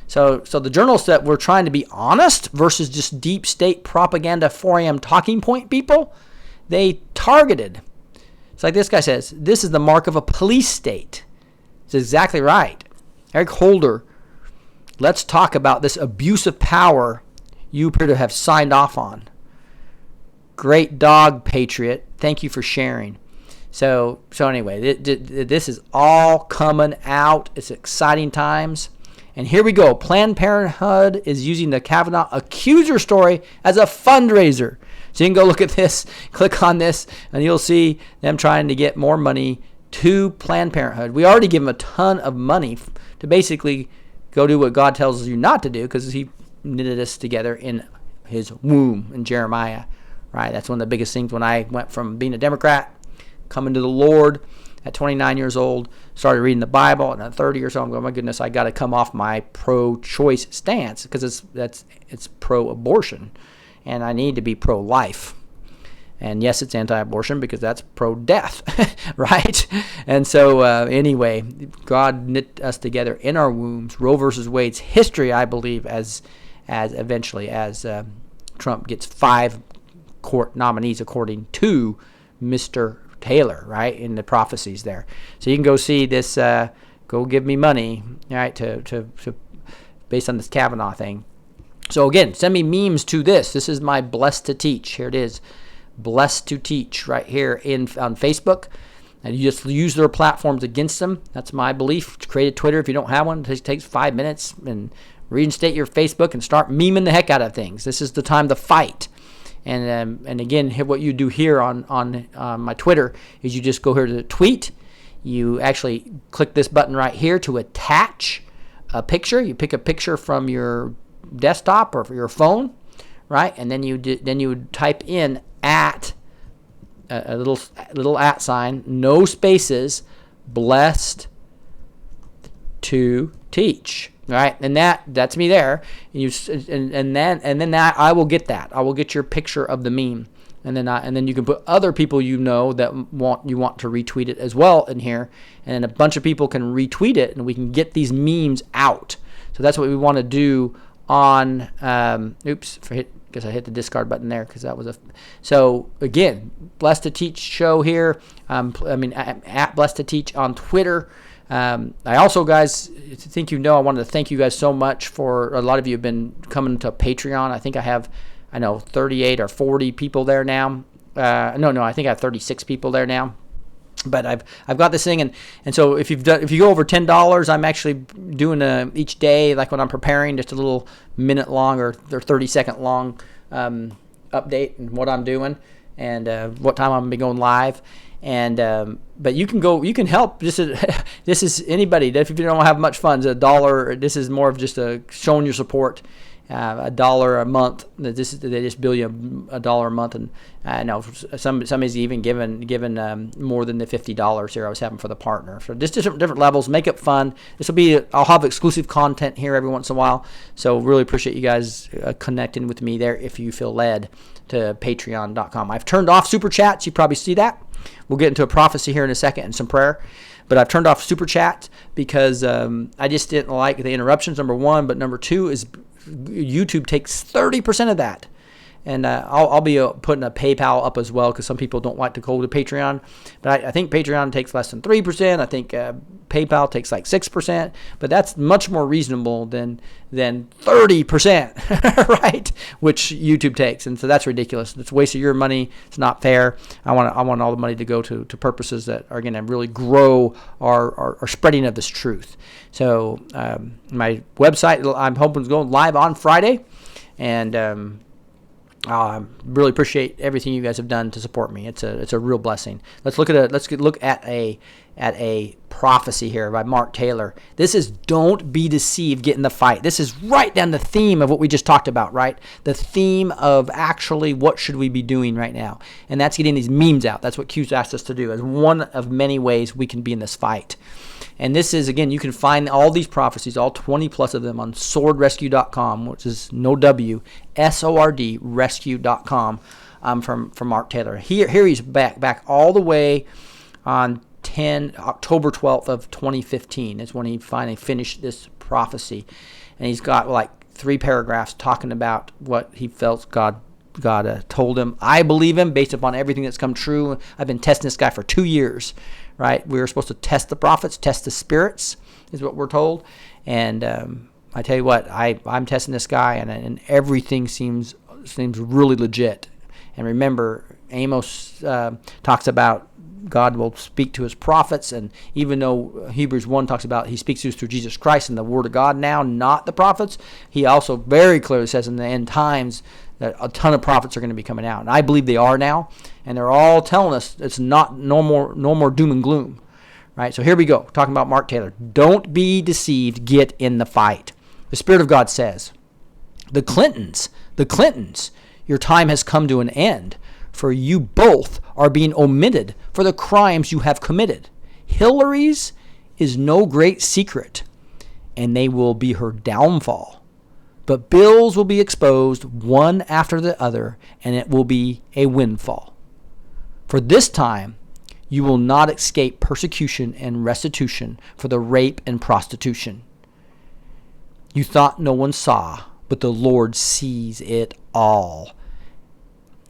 So the journalists that were trying to be honest versus just deep state propaganda 4 a.m. talking point people, they targeted. It's like this guy says, this is the mark of a police state. It's exactly right. Eric Holder, let's talk about this abuse of power you appear to have signed off on. Great dog, Patriot. Thank you for sharing. So anyway, this is all coming out. It's exciting times. And here we go. Planned Parenthood is using the Kavanaugh accuser story as a fundraiser. So you can go look at this, click on this, and you'll see them trying to get more money to Planned Parenthood. We already give them a ton of money to basically go do what God tells you not to do, because he knitted us together in his womb in Jeremiah, right? That's one of the biggest things when I went from being a Democrat, coming to the Lord at 29 years old, started reading the Bible, and at 30 or so, I'm going, my goodness, I got to come off my pro-choice stance, because it's pro-abortion, and I need to be pro-life. And yes, it's anti-abortion because that's pro-death, right? And so anyway, God knit us together in our wombs. Roe versus Wade's history, I believe, as Trump gets 5 court nominees according to Mr. Taylor, right, in the prophecies there. So you can go see this, go give me money, right, to based on this Kavanaugh thing. So again, send me memes to this. This is my Blessed to Teach. Here it is. Blessed to Teach right here on Facebook. And you just use their platforms against them. That's my belief. Create a Twitter if you don't have one. It takes 5 minutes. And reinstate your Facebook and start memeing the heck out of things. This is the time to fight. And again, what you do here on my Twitter is you just go here to the tweet. You actually click this button right here to attach a picture. You pick a picture from your desktop or your phone, right? And then you would type in at a little at sign, no spaces, blessed to teach, right? And that's me there. And then that I will get that. I will get your picture of the meme, and then you can put other people that you want to retweet it as well in here, and then a bunch of people can retweet it, and we can get these memes out. So that's what we want to do on. Guess I hit the discard button there because that was so again, Blessed to Teach show here. At Blessed to Teach on Twitter. I also, guys, I wanted to thank you guys so much for a lot of you have been coming to Patreon. I think I have 38 or 40 people there now. I think I have 36 people there now. But I've got this thing, and so if you go over $10, I'm actually doing each day, like when I'm preparing, just a little minute long or 30-second long update and what I'm doing and what time I'm gonna be going live. And but you can help. This is anybody. If you don't have much funds, $1. This is more of just showing your support. $1 a month. They just bill you $1 a month, and I know somebody's even given more than the $50 here I was having for the partner. So just different levels. Make it fun. I'll have exclusive content here every once in a while. So really appreciate you guys connecting with me there. If you feel led to Patreon.com. I've turned off super chats. You probably see that. We'll get into a prophecy here in a second and some prayer. But I've turned off super chat because I just didn't like the interruptions, number one. But number two is YouTube takes 30% of that. And I'll be putting a PayPal up as well because some people don't like to go to Patreon. But I think Patreon takes less than 3%. I think PayPal takes like 6%. But that's much more reasonable than 30%, right? Which YouTube takes. And so that's ridiculous. It's a waste of your money. It's not fair. I want all the money to go to purposes that are going to really grow our spreading of this truth. So my website, I'm hoping, is going live on Friday. And really appreciate everything you guys have done to support me. It's a real blessing. Let's look at a prophecy here by Mark Taylor. This is don't be deceived, get in the fight. This is right down the theme of what we just talked about, right? The theme of actually what should we be doing right now, and that's getting these memes out. That's what Q's asked us to do as one of many ways we can be in this fight. And this is, again, you can find all these prophecies, all 20 plus of them on swordrescue.com, which is no W, S-O-R-D, rescue.com, from Mark Taylor. Here he's back all the way on October 12th of 2015 is when he finally finished this prophecy. And he's got like 3 paragraphs talking about what he felt God told him. I believe him based upon everything that's come true. I've been testing this guy for 2 years. Right, we were supposed to test the prophets, test the spirits, is what we're told. And I tell you what, I'm testing this guy, and everything seems really legit. And remember, Amos talks about God will speak to his prophets, and even though Hebrews 1 talks about he speaks to us through Jesus Christ and the Word of God now, not the prophets, he also very clearly says in the end times that a ton of prophets are going to be coming out. And I believe they are now, and they're all telling us it's no more doom and gloom. Right? So here we go, talking about Mark Taylor. Don't be deceived, get in the fight. The Spirit of God says, the Clintons, your time has come to an end, for you both are being omitted for the crimes you have committed. Hillary's is no great secret, and they will be her downfall. But bills will be exposed one after the other, and it will be a windfall. For this time, you will not escape persecution and restitution for the rape and prostitution. You thought no one saw, but the Lord sees it all.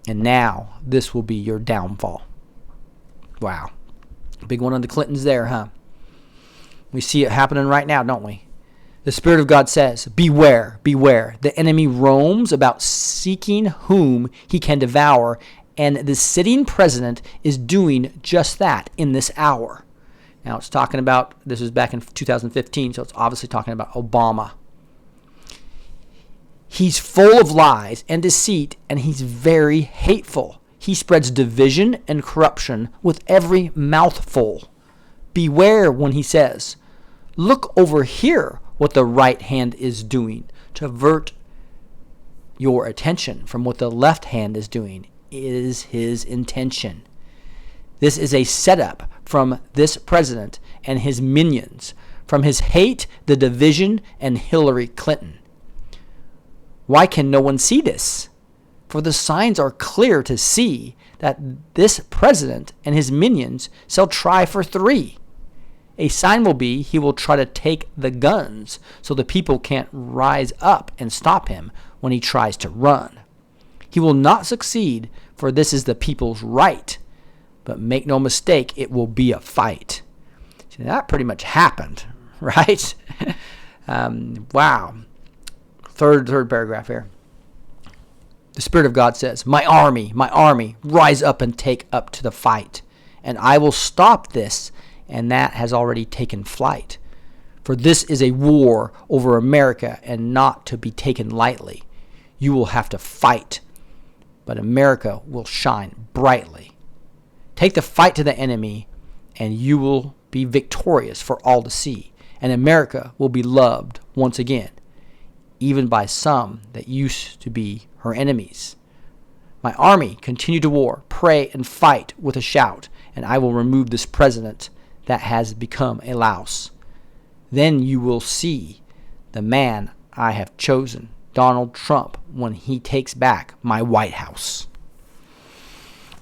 And now this will be your downfall. Wow. Big one on the Clintons there, huh? We see it happening right now, don't we? The Spirit of God says, beware, beware. The enemy roams about seeking whom he can devour, and the sitting president is doing just that in this hour. Now it's talking about, this is back in 2015, so it's obviously talking about Obama. He's full of lies and deceit, and he's very hateful. He spreads division and corruption with every mouthful. Beware when he says, look over here what the right hand is doing, to avert your attention from what the left hand is doing is his intention. This is a setup from this president and his minions, from his hate, the division, and Hillary Clinton. Why can no one see this? For the signs are clear to see that this president and his minions shall try for 3. A sign will be he will try to take the guns so the people can't rise up and stop him when he tries to run. He will not succeed, for this is the people's right. But make no mistake, it will be a fight. See, that pretty much happened, right? Wow. Third paragraph here. The Spirit of God says, my army, rise up and take up to the fight, and I will stop this, and that has already taken flight. For this is a war over America and not to be taken lightly. You will have to fight, but America will shine brightly. Take the fight to the enemy, and you will be victorious for all to see, and America will be loved once again, even by some that used to be her enemies. My army, continue to war, pray and fight with a shout, and I will remove this president that has become a louse. Then you will see the man I have chosen, Donald Trump, when he takes back my White House.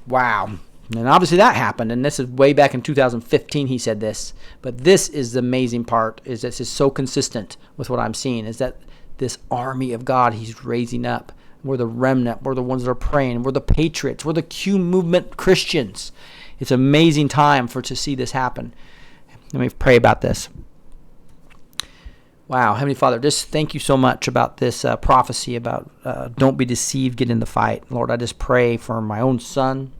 Wow. And obviously that happened, and this is way back in 2015 he said this. But this is the amazing part, is this is so consistent with what I'm seeing, is that this army of God he's raising up. We're the remnant. We're the ones that are praying. We're the patriots. We're the Q movement Christians. It's an amazing time to see this happen. Let me pray about this. Wow, Heavenly Father, just thank you so much about this prophecy about don't be deceived, get in the fight. Lord, I just pray for my own son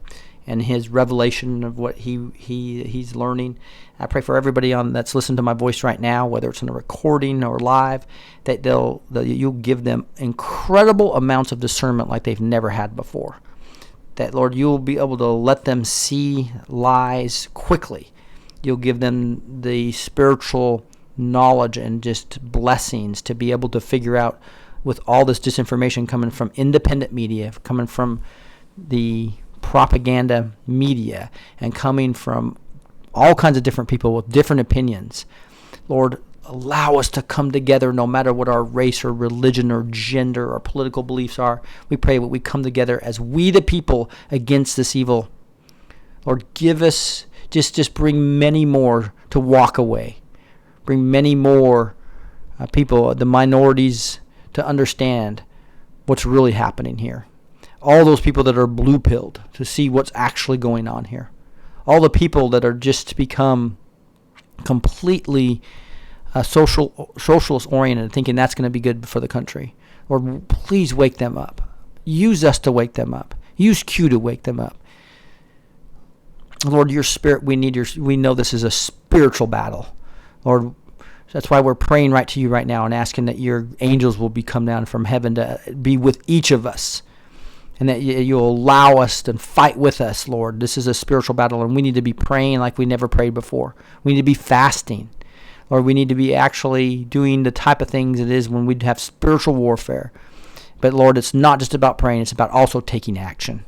and his revelation of what he's learning. I pray for everybody that's listening to my voice right now, whether it's in a recording or live, that you'll give them incredible amounts of discernment like they've never had before. That, Lord, you'll be able to let them see lies quickly. You'll give them the spiritual knowledge and just blessings to be able to figure out, with all this disinformation coming from independent media, coming from the propaganda media, and coming from all kinds of different people with different opinions. Lord, allow us to come together no matter what our race or religion or gender or political beliefs are. We pray that we come together as we the people against this evil. Lord, give us, just bring many more to walk away. Bring many more people, the minorities, to understand what's really happening here. All those people that are blue-pilled to see what's actually going on here. All the people that are just become completely socialist-oriented, thinking that's going to be good for the country. Lord, please wake them up. Use us to wake them up. Use Q to wake them up. Lord, your Spirit, we know this is a spiritual battle. Lord, that's why we're praying right to you right now and asking that your angels will come down from heaven to be with each of us, and that you'll allow us to fight with us, Lord. This is a spiritual battle, and we need to be praying like we never prayed before. We need to be fasting. Lord, we need to be actually doing the type of things it is when we have spiritual warfare. But, Lord, it's not just about praying. It's about also taking action.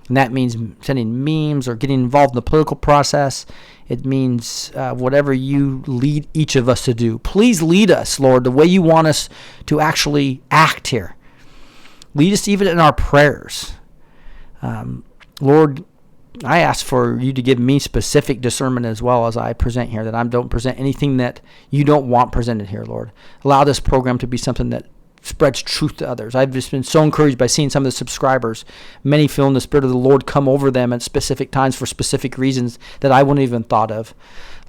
And that means sending memes or getting involved in the political process. It means whatever you lead each of us to do. Please lead us, Lord, the way you want us to actually act here. Lead us even in our prayers. Lord, I ask for you to give me specific discernment as well as I present here, that I don't present anything that you don't want presented here, Lord. Allow this program to be something that spreads truth to others. I've just been so encouraged by seeing some of the subscribers. Many feeling the Spirit of the Lord come over them at specific times for specific reasons that I wouldn't even thought of.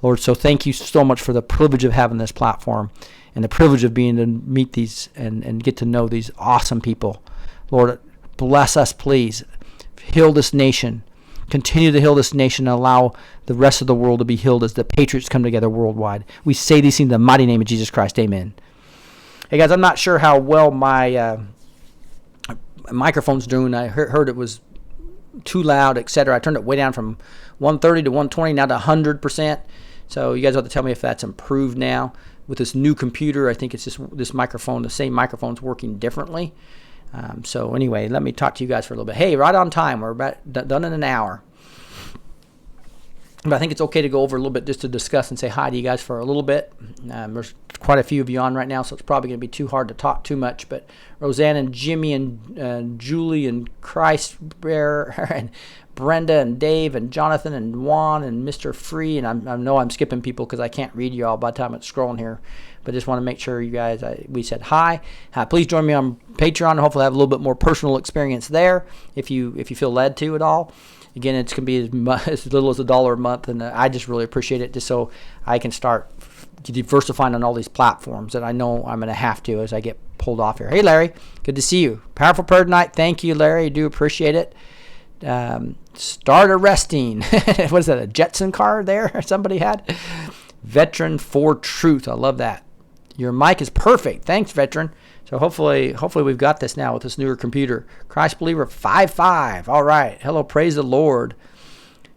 Lord, so thank you so much for the privilege of having this platform. and the privilege of being to meet these and get to know these awesome people. Lord, bless us, please. Heal this nation. Continue to heal this nation and allow the rest of the world to be healed as the patriots come together worldwide. We say these things in the mighty name of Jesus Christ. Amen. Hey, guys, I'm not sure how well my microphone's doing. I heard it was too loud, etc. I turned it way down from 130 to 120, now to 100%. So you guys have to tell me if that's improved now. With this new computer, I think it's just this microphone, the same microphone's working differently. So anyway, let me talk to you guys for a little bit. Hey, right on time. We're about done in an hour. But I think it's okay to go over a little bit just to discuss and say hi to you guys for a little bit. There's quite a few of you on right now, so it's probably going to be too hard to talk too much. But Roseanne and Jimmy and Julie and Christ Bear and Brenda and Dave and Jonathan and Juan and Mr. Free. And I know I'm skipping people because I can't read you all by the time it's scrolling here. But just want to make sure you guys, we said hi. Please join me on Patreon and hopefully have a little bit more personal experience there if you feel led to at all. Again, it's going to be as little as $1 a month, and I just really appreciate it just so I can start diversifying on all these platforms that I know I'm going to have to as I get pulled off here. Hey, Larry, good to see you. Powerful prayer tonight. Thank you, Larry. I do appreciate it. Start arresting. What is that, a Jetson car there somebody had? Veteran for Truth. I love that. Your mic is perfect. Thanks, Veteran. So hopefully we've got this now with this newer computer. Christ Believer 5.5. All right. Hello, praise the Lord.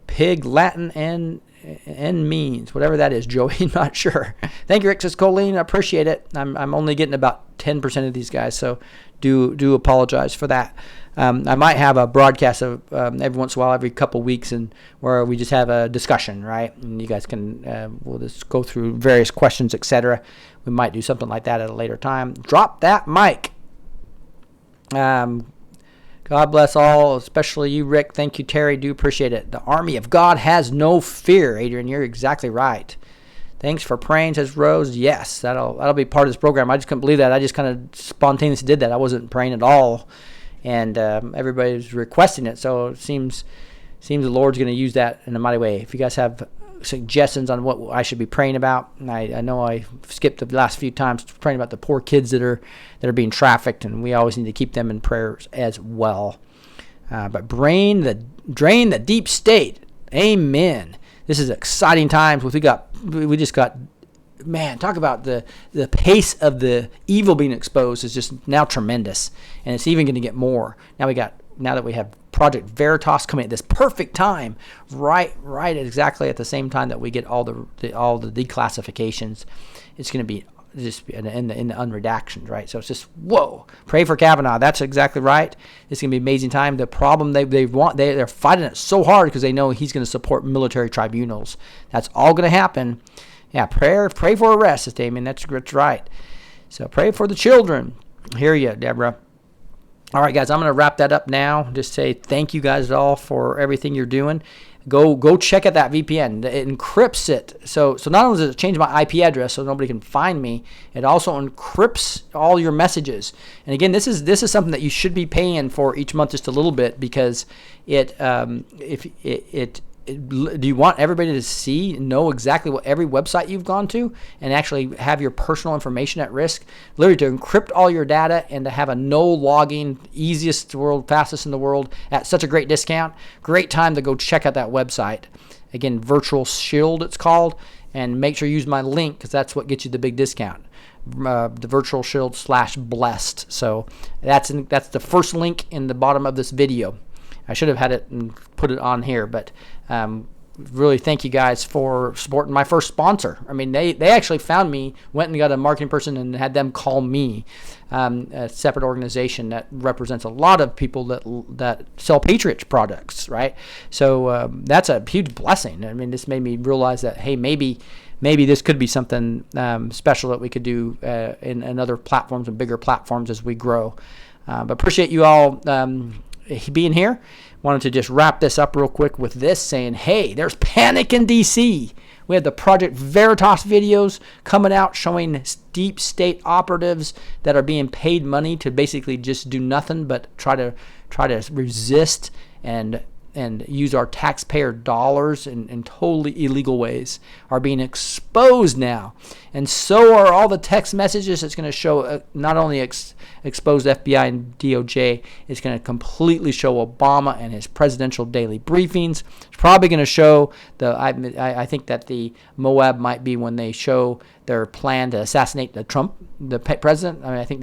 Pig, Latin, and means. Whatever that is, Joey. Not sure. Thank you, Rick. Says Colleen. I appreciate it. I'm only getting about 10% of these guys, so do apologize for that. I might have a broadcast of every once in a while, every couple weeks, and where we just have a discussion, right? And you guys can we'll just go through various questions, etc. We might do something like that at a later time. Drop that mic. God bless all, especially you, Rick. Thank you, Terry. Do appreciate it. The army of God has no fear, Adrian. You're exactly right. Thanks for praying, says Rose. Yes, that'll be part of this program. I just couldn't believe that. I just kind of spontaneously did that. I wasn't praying at all, and everybody's requesting it. So it seems the Lord's going to use that in a mighty way. If you guys have suggestions on what I should be praying about, I know I skipped the last few times praying about the poor kids that are being trafficked, and we always need to keep them in prayers as well. But drain the deep state. Amen. This is exciting times. We just got, man, talk about the pace of the evil being exposed is just now tremendous, and it's even going to get more. Now that we have Project Veritas coming at this perfect time, right exactly at the same time that we get all the declassifications. It's going to be just in the unredactions, right? So it's just, whoa, pray for Kavanaugh. That's exactly right. It's going to be an amazing time. The problem they're fighting it so hard because they know he's going to support military tribunals. That's all going to happen. Yeah, pray for arrest, says Damien. That's right. So pray for the children. Hear you, Deborah. All right, guys, I'm going to wrap that up now. Just say thank you guys all for everything you're doing. Go check out that VPN. It encrypts it. So not only does it change my IP address so nobody can find me, it also encrypts all your messages. And again, this is something that you should be paying for each month just a little bit, because do you want everybody to know exactly what every website you've gone to and actually have your personal information at risk? Literally to encrypt all your data and to have a no logging, easiest world, fastest in the world at such a great discount. Great time to go check out that website. Again, Virtual Shield it's called, and make sure you use my link because that's what gets you the big discount. The Virtual Shield /blessed. So that's the first link in the bottom of this video. I should have had it and put it on here, but really thank you guys for supporting my first sponsor. I mean, they actually found me, went and got a marketing person and had them call me, a separate organization that represents a lot of people that sell Patriots products, right? So that's a huge blessing. I mean, this made me realize that, hey, maybe this could be something special that we could do in other platforms and bigger platforms as we grow. But appreciate you all being here. Wanted to just wrap this up real quick with this saying, hey, there's panic in DC. We have the Project Veritas videos coming out showing deep state operatives that are being paid money to basically just do nothing but try to resist and and use our taxpayer dollars in totally illegal ways are being exposed now. And so are all the text messages. It's going to show not only expose FBI and DOJ, it's going to completely show Obama and his presidential daily briefings. It's probably going to show I think that the Moab might be when they show their plan to assassinate the president. I mean, I think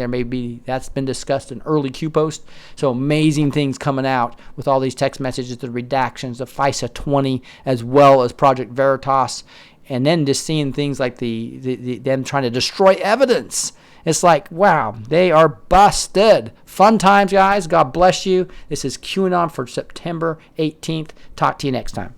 that's been discussed in early Q post. So amazing things coming out with all these text messages, the redactions, the FISA 20, as well as Project Veritas. And then just seeing things like them trying to destroy evidence. It's like, wow, they are busted. Fun times, guys. God bless you. This is QAnon for September 18th. Talk to you next time.